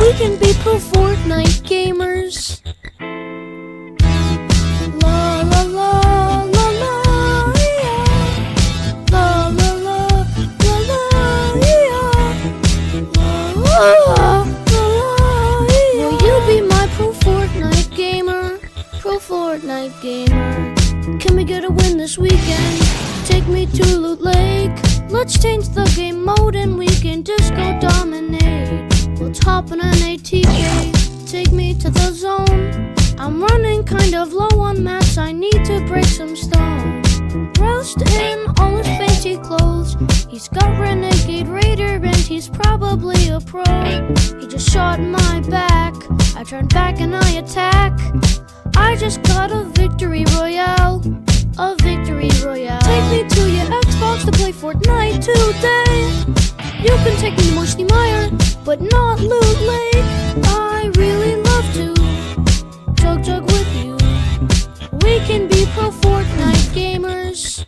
We can be pro Fortnite gamers. La la la la la, yeah. La la la la la, yeah. La la la yeah. Will you be my pro Fortnite gamer? Pro Fortnite gamer. Can we get a win this weekend? Take me to Loot Lake. Let's change the game mode and we can just go dominate. Let's hop on an ATK. Take me to the zone. I'm running kind of low on mats. I need to break some stone. Dressed in all his fancy clothes. He's got Renegade Raider and he's probably a pro. He just shot my back. I turn back and I attack. I just got a victory royale. A victory royale. Take me to your Xbox to play Fortnite today. You can take me Moisty Mire, but not Loot Lake. I really love to chug jug with you. We can be pro Fortnite gamers.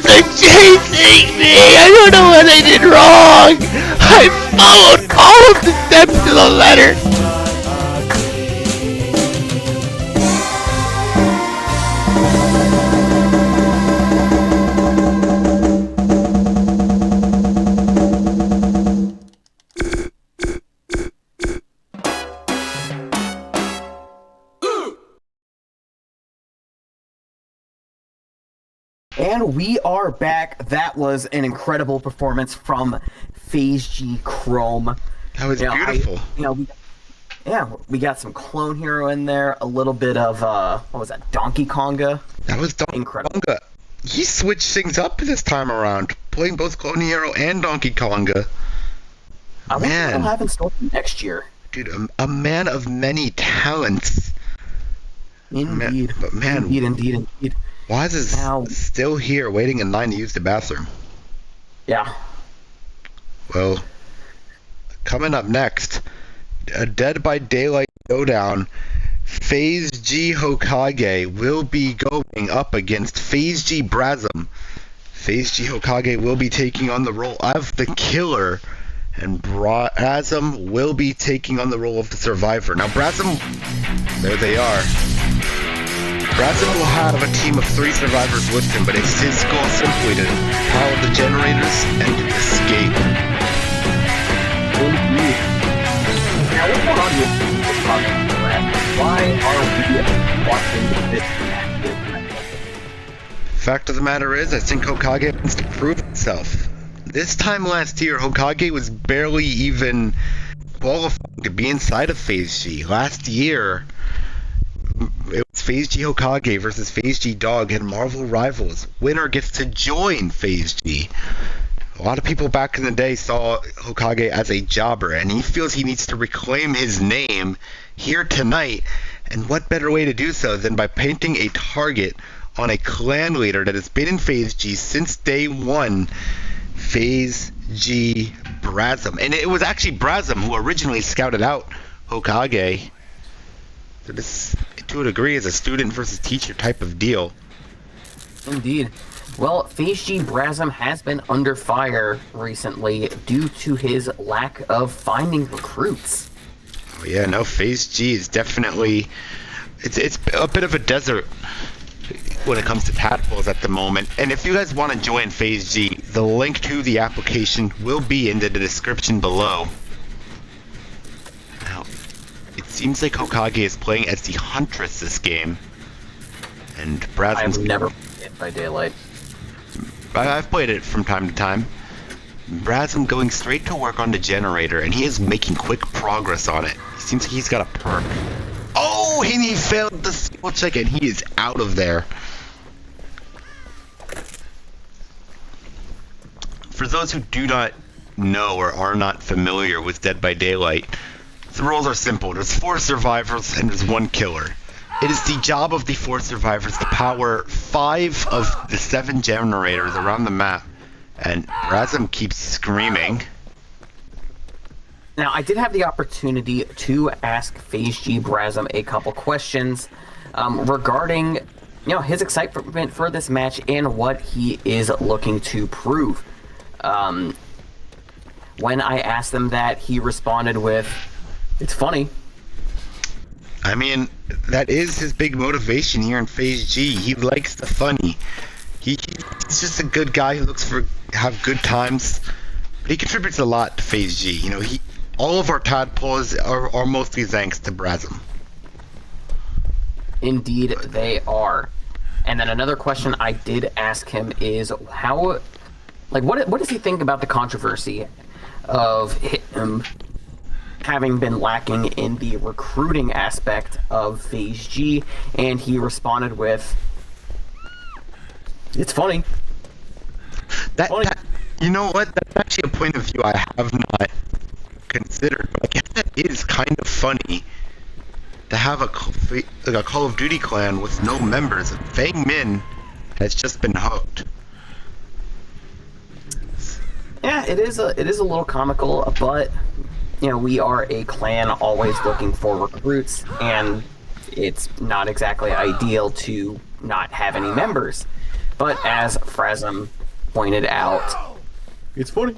are chasing me! I don't know what I did wrong! I followed all of the steps to the letter! And we are back. That was an incredible performance from FaZeg Chrome. That was beautiful. We got some clone hero in there, a little bit of what was that, Donkey Konga? That was Donkey Konga. He switched things up this time around, playing both clone hero and Donkey Konga. I wonder what we'll have in store for next year. Dude, a man of many talents. Indeed. But man, indeed. Wazz is still here waiting in line to use the bathroom. Yeah. Well, coming up next, a Dead by Daylight showdown. FaZeg Hokage will be going up against FaZeg Brrasm. FaZeg Hokage will be taking on the role of the killer, and Brrasm will be taking on the role of the survivor. Now Brrasm, there they are. Brrasm will have a team of 3 survivors with him, but it's his goal simply to power the generators and to escape. Now, what's going on here? Why are we watching this match? Fact of the matter is, I think Hokage wants to prove himself. This time last year, Hokage was barely even qualifying to be inside of FaZeg. Last year, it was FaZeg Hokage versus FaZeg Dog and Marvel Rivals. Winner gets to join FaZeg. A lot of people back in the day saw Hokage as a jobber, and he feels he needs to reclaim his name here tonight. And what better way to do so than by painting a target on a clan leader that has been in FaZeg since day one, FaZeg Brrasm. And it was actually Brrasm who originally scouted out Hokage. So this, to a degree, is a student versus teacher type of deal. Indeed. Well, FaZeg Brrasm has been under fire recently due to his lack of finding recruits. Oh yeah, no, FaZeg is definitely... It's a bit of a desert when it comes to tadpoles at the moment. And if you guys want to join FaZeg, the link to the application will be in the description below. Now, it seems like Hokage is playing as the Huntress this game. And Brrasm's... I've never played Dead by Daylight. I've played it from time to time. Brrasm going straight to work on the generator, and he is making quick progress on it. It seems like he's got a perk. Oh, and he failed the skill check, and he is out of there. For those who do not know or are not familiar with Dead by Daylight, the rules are simple. There's 4 survivors and there's 1 killer. It is the job of the 4 survivors to power 5 of the 7 generators around the map. And Brrasm keeps screaming. Now, I did have the opportunity to ask FaZeg Brrasm a couple questions regarding, his excitement for this match and what he is looking to prove. When I asked him that, he responded with, "It's funny." I mean, that is his big motivation here in FaZeg. He likes the funny. He's just a good guy who looks for have good times, but he contributes a lot to FaZeg. All of our tadpoles are mostly thanks to Brrasm. Indeed, they are. And then another question I did ask him is how, what does he think about the controversy of him having been lacking in the recruiting aspect of FaZeg? And he responded with, "It's funny." That you know what? That's actually a point of view I have not considered. But I guess that is kind of funny to have a Call of Duty clan with no members. Fang Min has just been hooked. Yeah, it is a little comical, but we are a clan always looking for recruits, and it's not exactly ideal to not have any members. But as Brrasm pointed out, it's funny.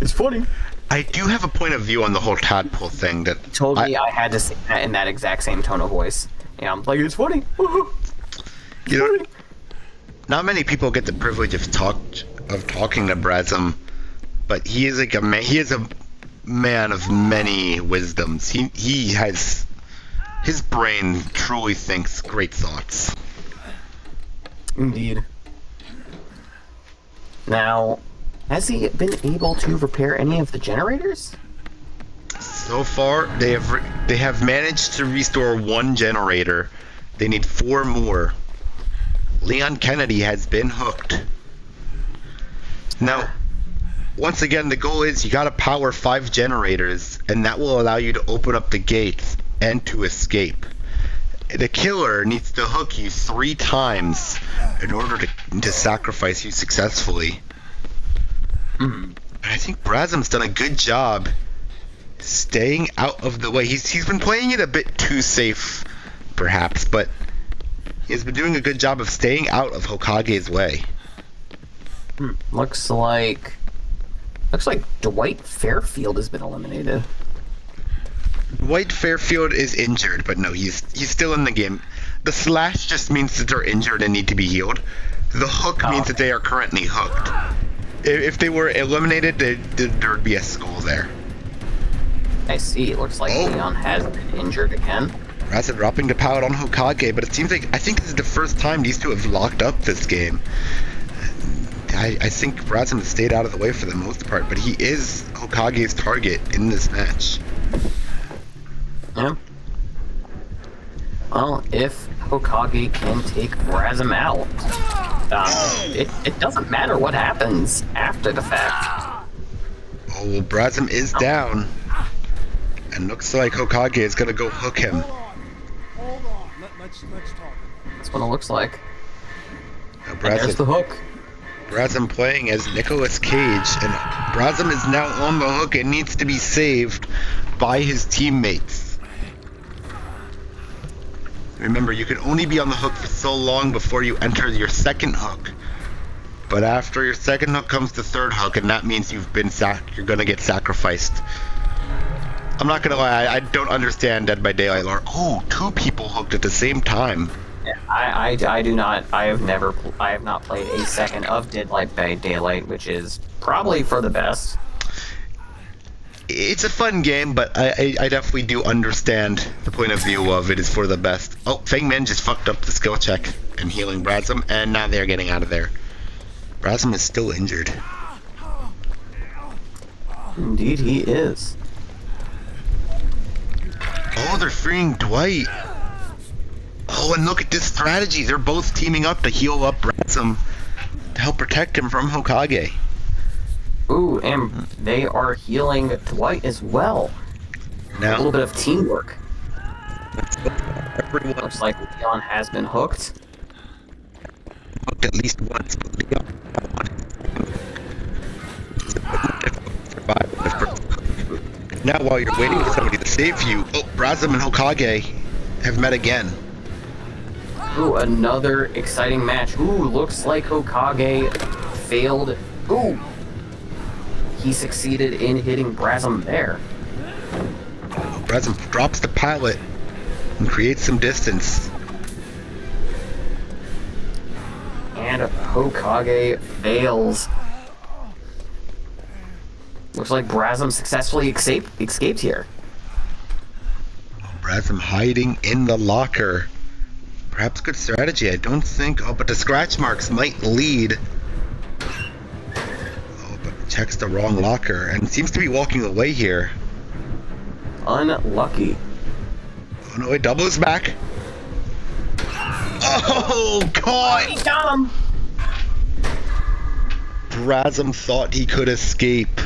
It's funny. I do have a point of view on the whole tadpole thing that he told me I had to say that in that exact same tone of voice. Yeah, I'm like, it's funny. You know, not many people get the privilege of talking to Brrasm, but he is like a man. He is a man of many wisdoms. He has his brain truly thinks great thoughts. Indeed. Now, has he been able to repair any of the generators? So far, they have managed to restore 1 generator. They need 4 more. Leon Kennedy has been hooked. Now, once again, the goal is you gotta power 5 generators, and that will allow you to open up the gates and to escape. The killer needs to hook you 3 times in order to sacrifice you successfully. I think Brrasm's done a good job staying out of the way. He's been playing it a bit too safe, perhaps, but he's been doing a good job of staying out of Hokage's way. Looks like Dwight Fairfield has been eliminated. Dwight Fairfield is injured, but no, he's still in the game. The slash just means that they're injured and need to be healed. The hook means that they are currently hooked. If they were eliminated, there would be a skull there. I see. It looks like Leon has been injured again. Brrasm dropping the pallet on Hokage, but it seems like I think this is the first time these two have locked up this game. I think Brrasm has stayed out of the way for the most part, but he is Hokage's target in this match. Yeah. Well, if Hokage can take Brrasm out, it doesn't matter what happens after the fact. Oh, well, Brrasm is down. And looks like Hokage is gonna go hook him. Hold on. Let's talk. That's what it looks like. There's the hook. Brrasm playing as Nicolas Cage, and Brrasm is now on the hook and needs to be saved by his teammates. Remember, you can only be on the hook for so long before you enter your second hook. But after your second hook comes the third hook, and that means you're gonna get sacrificed. I'm not gonna lie, I don't understand Dead by Daylight lore. Oh, 2 people hooked at the same time. I do not. I have not played a second of Dead by Daylight, which is probably for the best. It's a fun game, but I definitely do understand the point of view of it is for the best. Oh, Fangman just fucked up the skill check and healing Brrasm, and now they're getting out of there. Brrasm is still injured. Indeed, he is. Oh, they're freeing Dwight. Oh, and look at this strategy. They're both teaming up to heal up Brrasm to help protect him from Hokage. Ooh, and they are healing Dwight as well. Now, a little bit of teamwork. Looks like Leon has been hooked. Hooked at least once. Now, while you're waiting for somebody to save you, Brrasm and Hokage have met again. Ooh, another exciting match. Ooh, looks like Hokage failed. Ooh, he succeeded in hitting Brrasm there. Brrasm drops the pallet and creates some distance. And Hokage fails. Looks like Brrasm successfully escaped here. Brrasm hiding in the locker. Perhaps good strategy, I don't think. Oh, but the scratch marks might lead. Oh, but checks the wrong locker and seems to be walking away here. Unlucky. Oh no, it doubles back. Oh, God! He got him! Brrasm thought he could escape.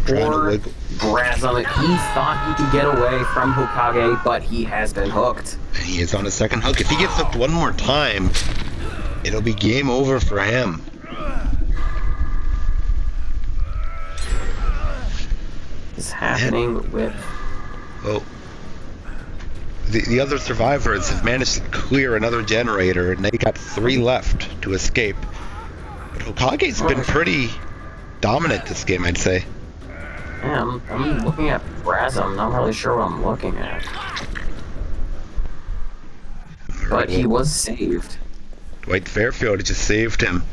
Poor Brrasm, he thought he could get away from Hokage, but he has been hooked. And he is on his second hook. If he gets hooked one more time, it'll be game over for him. What's happening with Well, the other survivors have managed to clear another generator, and they got 3 left to escape. But Hokage's been pretty dominant this game, I'd say. Yeah, I'm looking at Brrasm. I'm not really sure what I'm looking at. But he was saved. Dwight Fairfield just saved him.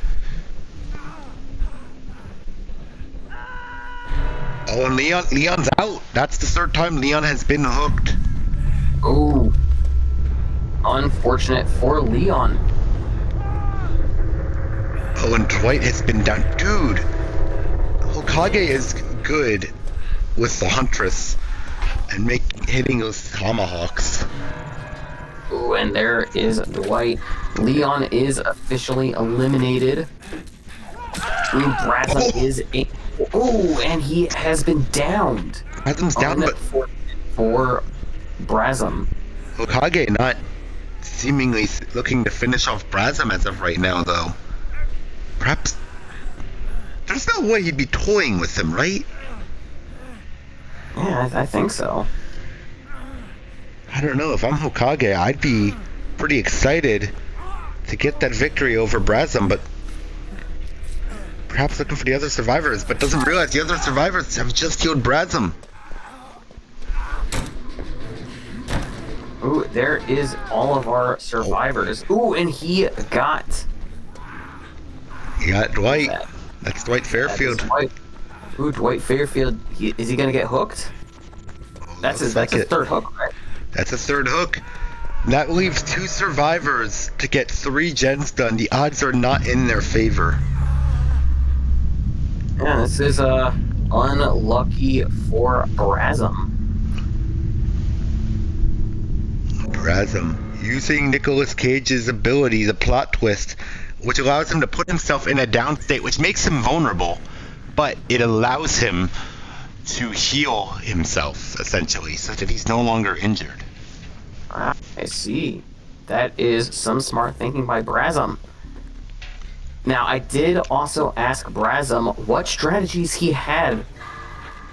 Oh, and Leon's out. That's the 3rd time Leon has been hooked. Oh, unfortunate for Leon. Oh, and Dwight has been down. Dude, Hokage is good with the Huntress and hitting those tomahawks. Ooh, and there is Dwight. Leon is officially eliminated. Ooh, Brrasm is a... Ooh, and he has been downed. Brrasm's down, but... For Brrasm. Hokage not seemingly looking to finish off Brrasm as of right now, though. Perhaps... There's no way he'd be toying with him, right? Yeah, I think so. I don't know. If I'm Hokage, I'd be pretty excited to get that victory over Brrasm, but perhaps looking for the other survivors, but doesn't realize the other survivors have just killed Brrasm. Ooh, there is all of our survivors. Ooh, and he got Dwight. That's Dwight Fairfield. Dwight. Ooh, Dwight Fairfield. Is he gonna get hooked? That's his 3rd hook, right? That's a 3rd hook. That leaves 2 survivors to get 3 gens done. The odds are not in their favor. Yeah, this is unlucky for Brrasm. Brrasm using Nicolas Cage's ability, the plot twist, which allows him to put himself in a down state, which makes him vulnerable, but it allows him to heal himself, essentially, so that he's no longer injured. Ah, I see. That is some smart thinking by Brrasm. Now, I did also ask Brrasm what strategies he had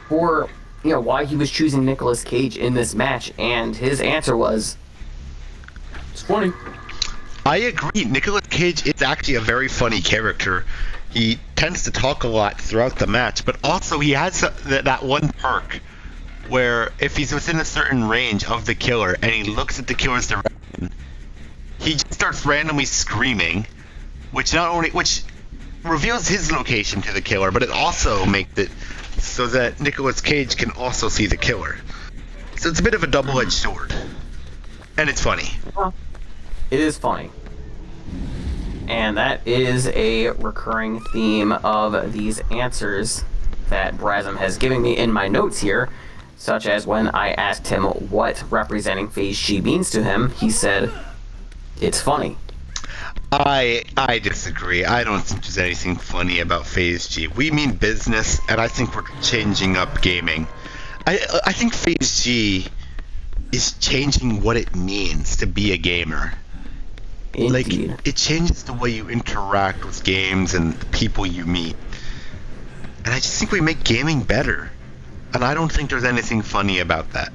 for, why he was choosing Nicolas Cage in this match, and his answer was, it's funny. I agree. Nicolas Cage is actually a very funny character. He tends to talk a lot throughout the match, but also he has that one perk where if he's within a certain range of the killer and he looks at the killer's direction, he just starts randomly screaming, which reveals his location to the killer, but it also makes it so that Nicolas Cage can also see the killer. So it's a bit of a double-edged sword. And it's funny. Well, it is funny. And that is a recurring theme of these answers that Brrasm has given me in my notes here, such as when I asked him what representing FaZeg means to him, he said, it's funny. I disagree. I don't think there's anything funny about FaZeg. We mean business, and I think we're changing up gaming. I think FaZeg is changing what it means to be a gamer. Indeed. Like, it changes the way you interact with games and the people you meet. And I just think we make gaming better. And I don't think there's anything funny about that.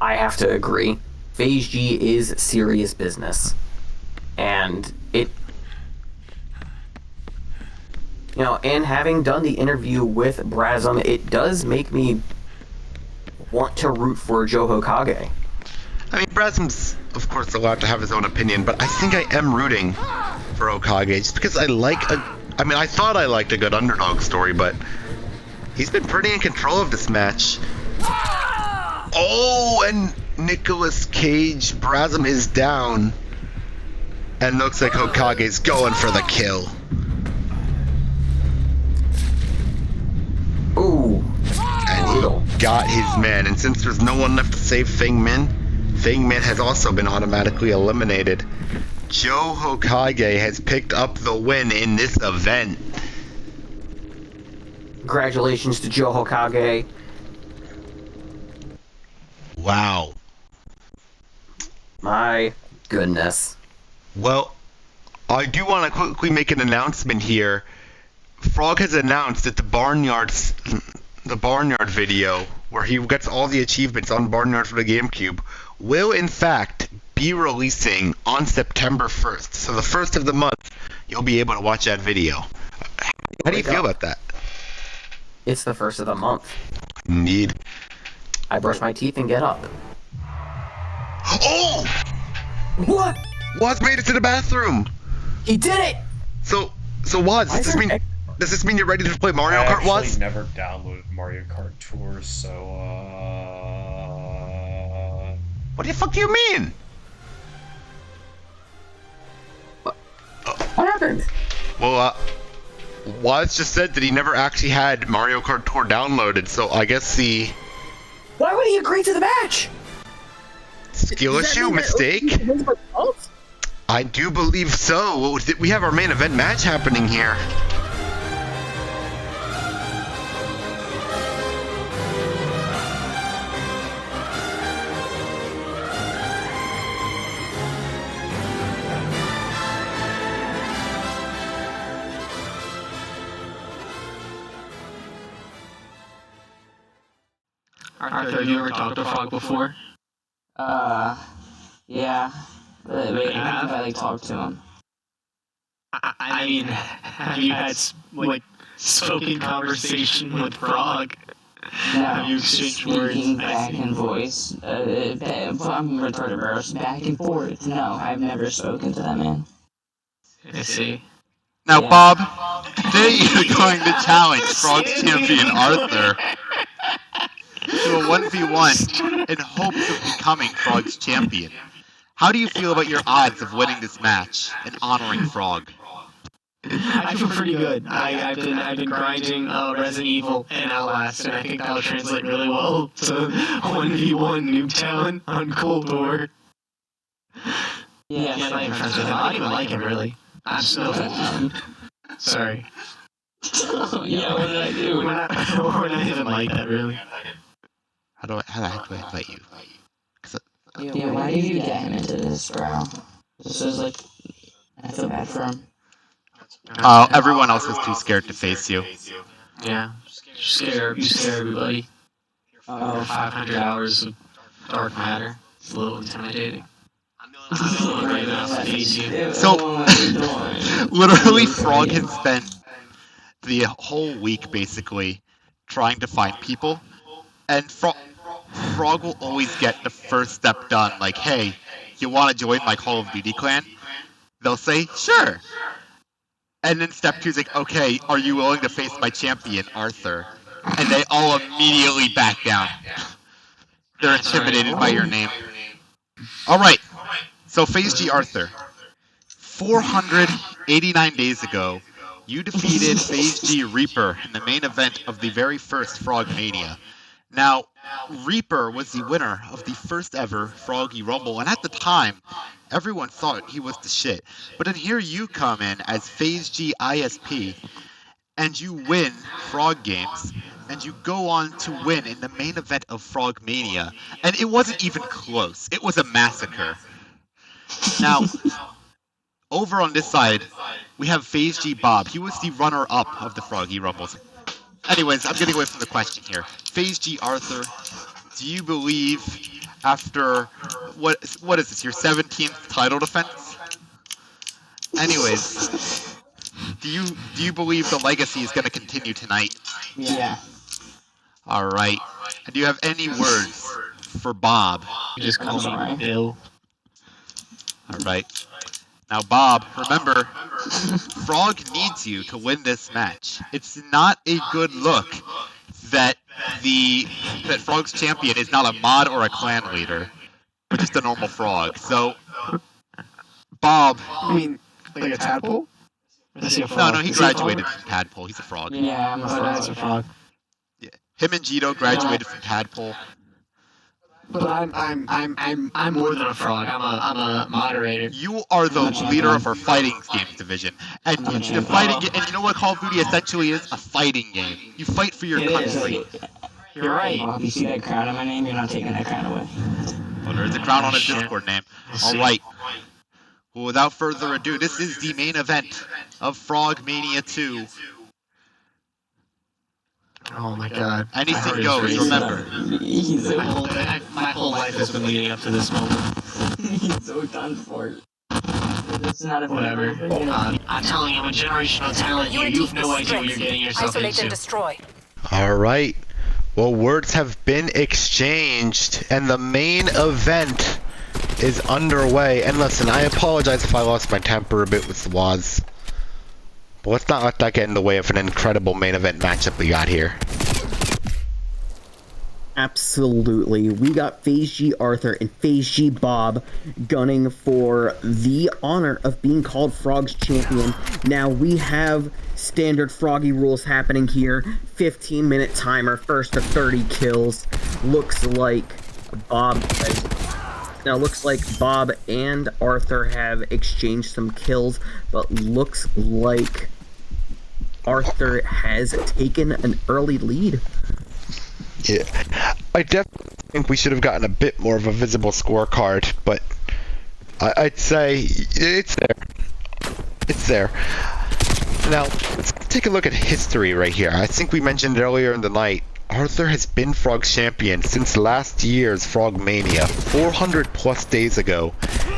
I have to agree. FaZeg is serious business. And it... and having done the interview with Brrasm, it does make me want to root for Joe Hokage. I mean, Brrasm's, of course, allowed to have his own opinion, but I think I am rooting for Hokage just because I thought I liked a good underdog story, but he's been pretty in control of this match. Oh, and Nicolas Cage, Brrasm is down, and looks like Hokage's going for the kill. Ooh. And he got his man, and since there's no one left to save Feng Min has also been automatically eliminated. Joe Hokage has picked up the win in this event. Congratulations to Joe Hokage. Wow. My goodness. Well, I do want to quickly make an announcement here. Frog has announced that the Barnyard the Barnyard video, where he gets all the achievements on Barnyard for the GameCube, will in fact be releasing on September 1st. So the first of the month, you'll be able to watch that video. How do you feel about that? It's the first of the month. Indeed. I brush my teeth and get up. Oh! What? Wazz made it to the bathroom! He did it! So Wazz, does this mean you're ready to play Mario Kart, Wazz? I actually never downloaded Mario Kart Tour, so, What the fuck do you mean? What happened? Well, Wazz just said that he never actually had Mario Kart Tour downloaded, so I guess the... Why would he agree to the match? Skill issue? Mistake? I do believe so. We have our main event match happening here. Arthur, have you ever talked to Frog before? Yeah. But wait, how have I, like, talked to him? I mean, have you had, like, spoken conversation with Frog? No, Have you exchanged words? speaking back and voice. I'm retarded, bro. Back and forth. No, I've never spoken to that man. I see. Now, Yeah. Bob, today you're going to challenge Frog's champion Arthur to a 1v1 in hopes of becoming Frog's champion. How do you feel about your odds of winning this match and honoring Frog? I feel pretty good. I've been grinding Resident Evil and Outlast, and I think that'll translate really well to 1v1 Nuketown on Cold War. Yeah, I'm not even friends with him. I don't even like him, really. I'm so sorry. Yeah, what did I do? We're not even like that, really. How do I invite you? Yeah, why did you get him into this, bro? This is like, I feel bad for him. Everyone else was too scared to face you. Yeah. You scare everybody. Oh, 500 hours of dark matter. It's a little intimidating. I'm the only one right now to face you. So, literally, Frog has spent the whole week, basically, trying to find people, and Frog will always get the first step done, like, hey, you want to join my Call of Duty clan? They'll say, sure. And then step 2 is like, okay, are you willing to face my champion, Arthur? And they all immediately back down. They're intimidated by your name. Alright, so FaZeg Arthur. 489 days ago, you defeated FaZeg Reaper in the main event of the very first Frogmania. Now, Reaper was the winner of the first ever Froggy Rumble, and at the time, everyone thought he was the shit. But then here you come in as FaZeg ISP, and you win Frog Games, and you go on to win in the main event of Frogmania, and it wasn't even close. It was a massacre. Now, over on this side, we have FaZeg Bob. He was the runner-up of the Froggy Rumbles. Anyways, I'm getting away from the question here. FaZeg Arthur, do you believe after, what is this, your 17th title defense? Anyways, do you believe the legacy is going to continue tonight? Yeah. Alright. And do you have any words for Bob? You just call me Bill. Alright. Now, Bob, remember, Frog needs you to win this match. It's not a good look that Frog's champion is not a mod or a clan leader, but just a normal frog. So, Bob... I mean, like a tadpole? No, he graduated from tadpole. He's a frog. Yeah, I'm a frog. Yeah. Him and Jito graduated from tadpole. But I'm more than a frog. I'm a moderator. You are the leader of our fighting games division, and the fighting and you know what Call of Duty essentially is? A fighting game. You fight for your country. You're right. Well, if you see that crown on my name, you're not taking that crown away. Well, there's a crown on his Discord name. All right. Well, without further ado, this is the main event of Frogmania 2. Oh my god. Anything goes, remember. My whole life has been leading up to this moment. He's so done for. It's not a Whatever. I'm telling you, I'm a generational talent. You have no idea what you're getting yourself Isolate and into. destroy. Alright. Well, words have been exchanged, and the main event is underway. And listen, I apologize if I lost my temper a bit with Wazz. But let's not let that get in the way of an incredible main event matchup we got here. Absolutely. We got FaZeg Arthur and FaZeg Bob gunning for the honor of being called Frog's champion. Now we have standard Froggy rules happening here. 15-minute timer, first to 30 kills. Looks like Bob and Arthur have exchanged some kills, but looks like Arthur has taken an early lead. Yeah, I definitely think we should have gotten a bit more of a visible scorecard, but I'd say it's there. It's there. Now, let's take a look at history right here. I think we mentioned earlier in the night, Arthur has been Frog's champion since last year's Frogmania, 400 plus days ago.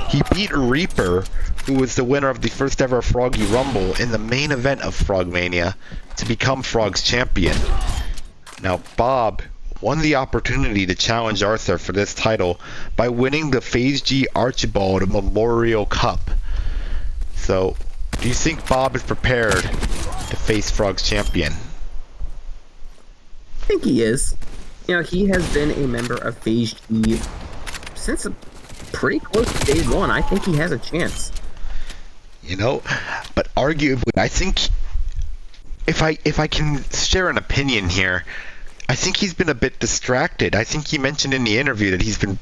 He beat Reaper, who was the winner of the first ever Froggy Rumble in the main event of Frogmania, to become Frog's champion. Now, Bob won the opportunity to challenge Arthur for this title by winning the FaZeg Archibald Memorial Cup. So, do you think Bob is prepared to face Frog's champion? I think he is. You know, he has been a member of FaZeg since pretty close to day one. I think he has a chance. You know, but arguably, I think if I can share an opinion here, I think he's been a bit distracted. I think he mentioned in the interview that he's been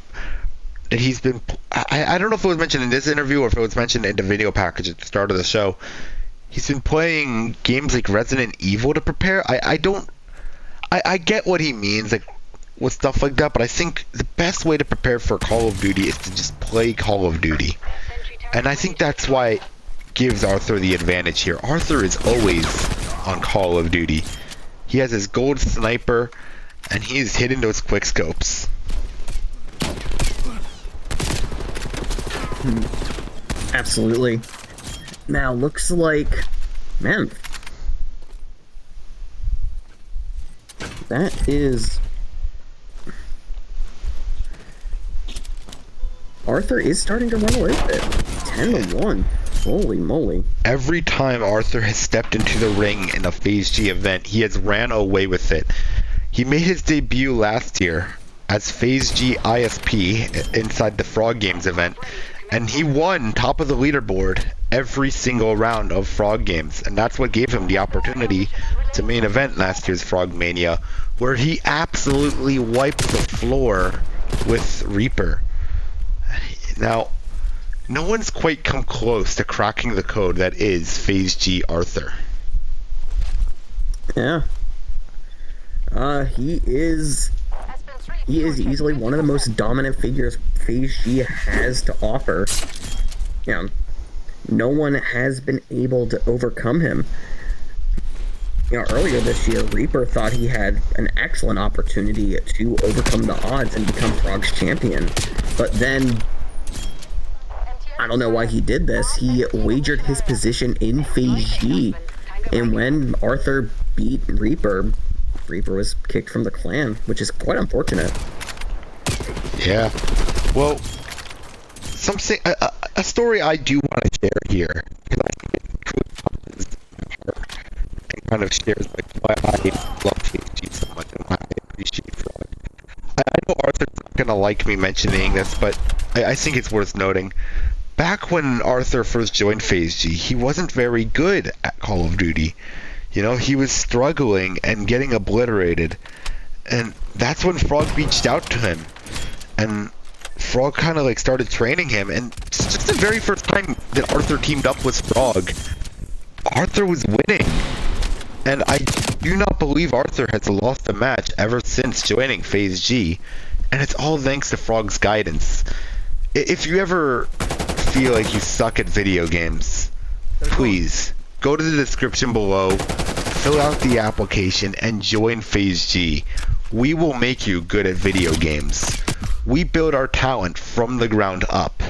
I don't know if it was mentioned in this interview or if it was mentioned in the video package at the start of the show. He's been playing games like Resident Evil to prepare. I get what he means, like with stuff like that, but I think the best way to prepare for Call of Duty is to just play Call of Duty. And I think that's why it gives Arthur the advantage here. Arthur is always on Call of Duty. He has his gold sniper, and he's hitting those quick scopes. Absolutely. Now, looks like... Man. That is... Arthur is starting to run away with it. 10-1. Holy moly. Every time Arthur has stepped into the ring in a FaZeg event, he has ran away with it. He made his debut last year as FaZeg ISP inside the Frog Games event, and he won top of the leaderboard every single round of Frog Games, and that's what gave him the opportunity to main event last year's Frogmania, where he absolutely wiped the floor with Reaper. Now, no one's quite come close to cracking the code that is FaZeg Arthur. Yeah. He is easily one of the most dominant figures FaZeg has to offer. Yeah. No one has been able to overcome him. You know, earlier this year, Reaper thought he had an excellent opportunity to overcome the odds and become Frog's champion. But then, I don't know why he did this. He wagered his position in FaZeg, and when Arthur beat Reaper, Reaper was kicked from the clan, which is quite unfortunate. Yeah. Well, a story I do want to share here, because I think it kind of shares why I love FaZeg so much and why I appreciate Frog. I know Arthur's not going to like me mentioning this, but I think it's worth noting. Back when Arthur first joined FaZeg, he wasn't very good at Call of Duty. You know, he was struggling and getting obliterated. And that's when Frog reached out to him. And Frog kind of like started training him. And just the very first time that Arthur teamed up with Frog, Arthur was winning. And I do not believe Arthur has lost a match ever since joining FaZeg. And it's all thanks to Frog's guidance. If you ever feel like you suck at video games, please go to the description below, fill out the application, and join FaZeg. We will make you good at video games. We build our talent from the ground up.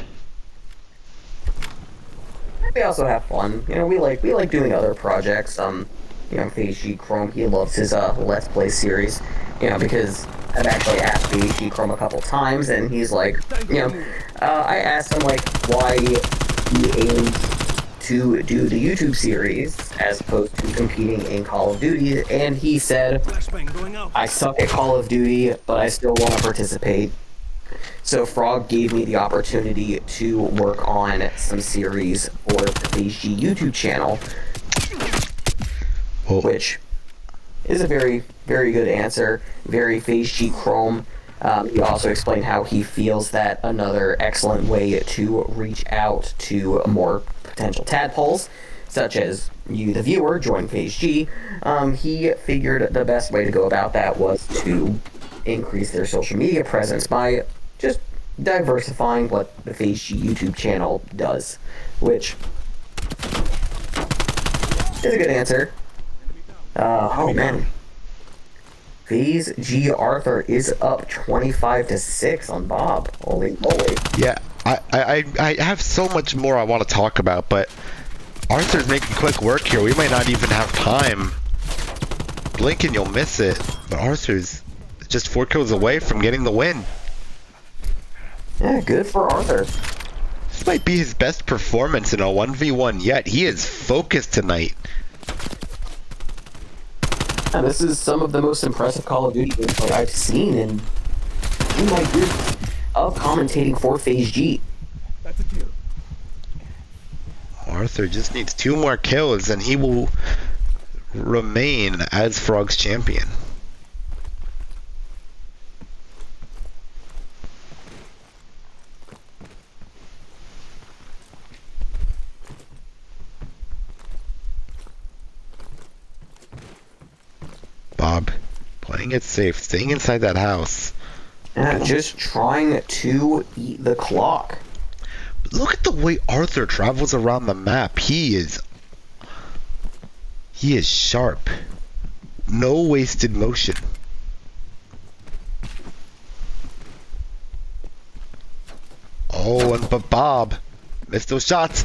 We also have fun. You know, we like doing other projects. You know, FaZeg Chrome, he loves his Let's Play series. You know, because I've actually asked FaZeg Chrome a couple times, and he's like, you know, I asked him like why he aims to do the YouTube series as opposed to competing in Call of Duty, and he said, I suck at Call of Duty, but I still want to participate. So Frog gave me the opportunity to work on some series for the FaZeg YouTube channel, which is a very, very good answer. Very FaZeg Chrome. He also explained how he feels that another excellent way to reach out to more potential tadpoles, such as you, the viewer, join FaZeg. He figured the best way to go about that was to increase their social media presence by just diversifying what the FaZeg YouTube channel does, which is a good answer. Oh man. FaZeg Arthur is up 25-6 on Bob. Holy moly. Yeah, I have so much more I want to talk about, but Arthur's making quick work here. We might not even have time. Blink and you'll miss it. But Arthur's just 4 kills away from getting the win. Yeah, good for Arthur. This might be his best performance in a 1v1 yet. He is focused tonight. And this is some of the most impressive Call of Duty gameplay I've seen in my years of commentating for FaZeg. Arthur just needs 2 more kills and he will remain as Frog's champion. Bob, playing it safe, staying inside that house. Yeah, just trying to eat the clock. Look at the way Arthur travels around the map. He is sharp. No wasted motion. Oh, but Bob missed those shots.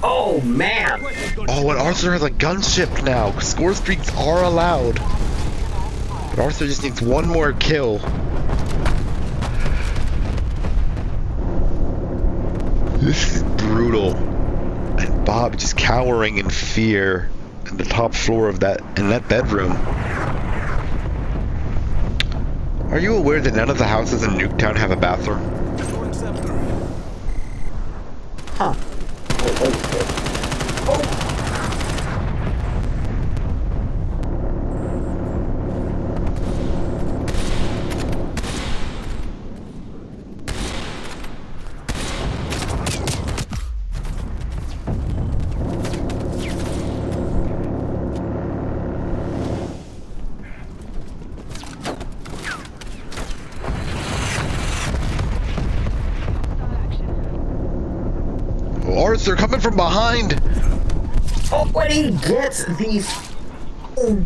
Oh man! Oh, and Arthur has a gunship now. Score streaks are allowed. But Arthur just needs 1 more kill. This is brutal. And Bob just cowering in fear in the top floor of that bedroom. Are you aware that none of the houses in Nuketown have a bathroom? Huh. Arthur coming from behind. Oh, but he gets these. Ooh.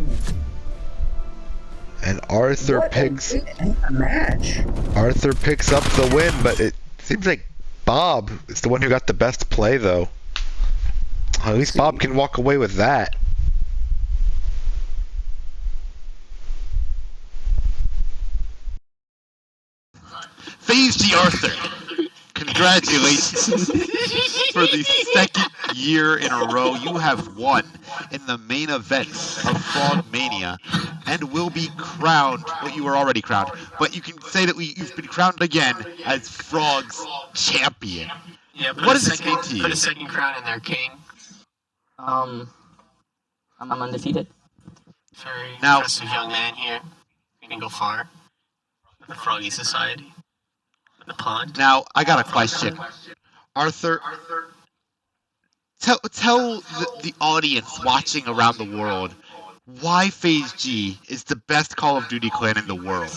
And Arthur picks up the win, but it seems like Bob is the one who got the best play, though. At least Bob can walk away with that. FaZeg Arthur, congratulations. For the 2nd year in a row, you have won in the main event of Frogmania and will be crowned. Well, you were already crowned, but you can say that you've been crowned again as Frog's champion. Yeah, what does this mean to you? Put a 2nd crown in there, King. I'm undefeated. Very impressive young man here. You can go far. The Froggy Society. The pond. Now, I got a question. Arthur, tell the audience watching around the world why FaZeg is the best Call of Duty clan in the world.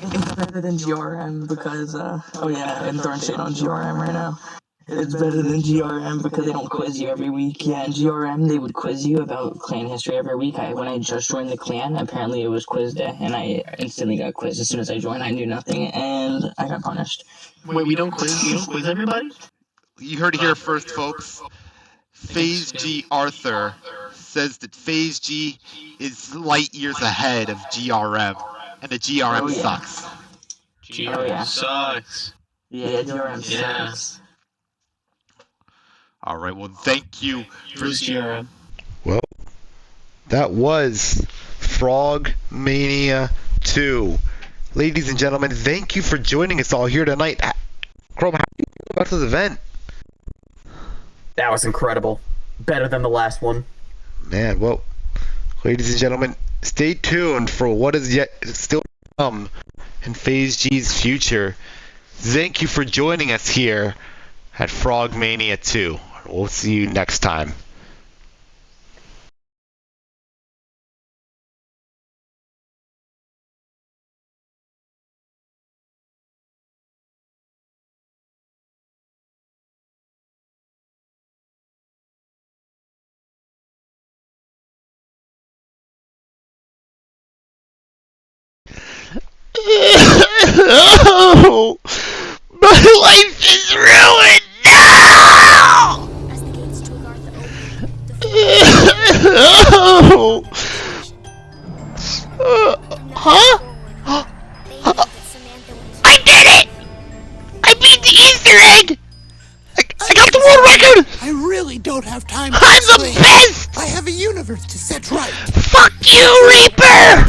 It's better than GRM because, and throwing shade on GRM right now. It's better than GRM because they don't quiz you every week. Yeah, in GRM they would quiz you about clan history every week. When I just joined the clan, apparently it was quiz day, and I instantly got quizzed as soon as I joined. I knew nothing, and I got punished. Wait, we don't quiz? You don't quiz everybody? You heard it here first, folks. FaZeg Arthur says that FaZeg is light years ahead of GRM, and the GRM sucks. GRM sucks. Yeah, GRM sucks. All right, well, thank you for GRM. Well, that was Frogmania 2. Ladies and gentlemen, thank you for joining us all here tonight. Chrome, how do you feel about this event? That was incredible. Better than the last one. Man, well, ladies and gentlemen, stay tuned for what is yet still to come in FaZeg's future. Thank you for joining us here at Frogmania 2. We'll see you next time. Oh, my life is ruined now! Huh? I did it! I beat the Easter egg! I got the world record! I really don't have time to I'm explain. the best! I have a universe to set right. Fuck you, Reaper!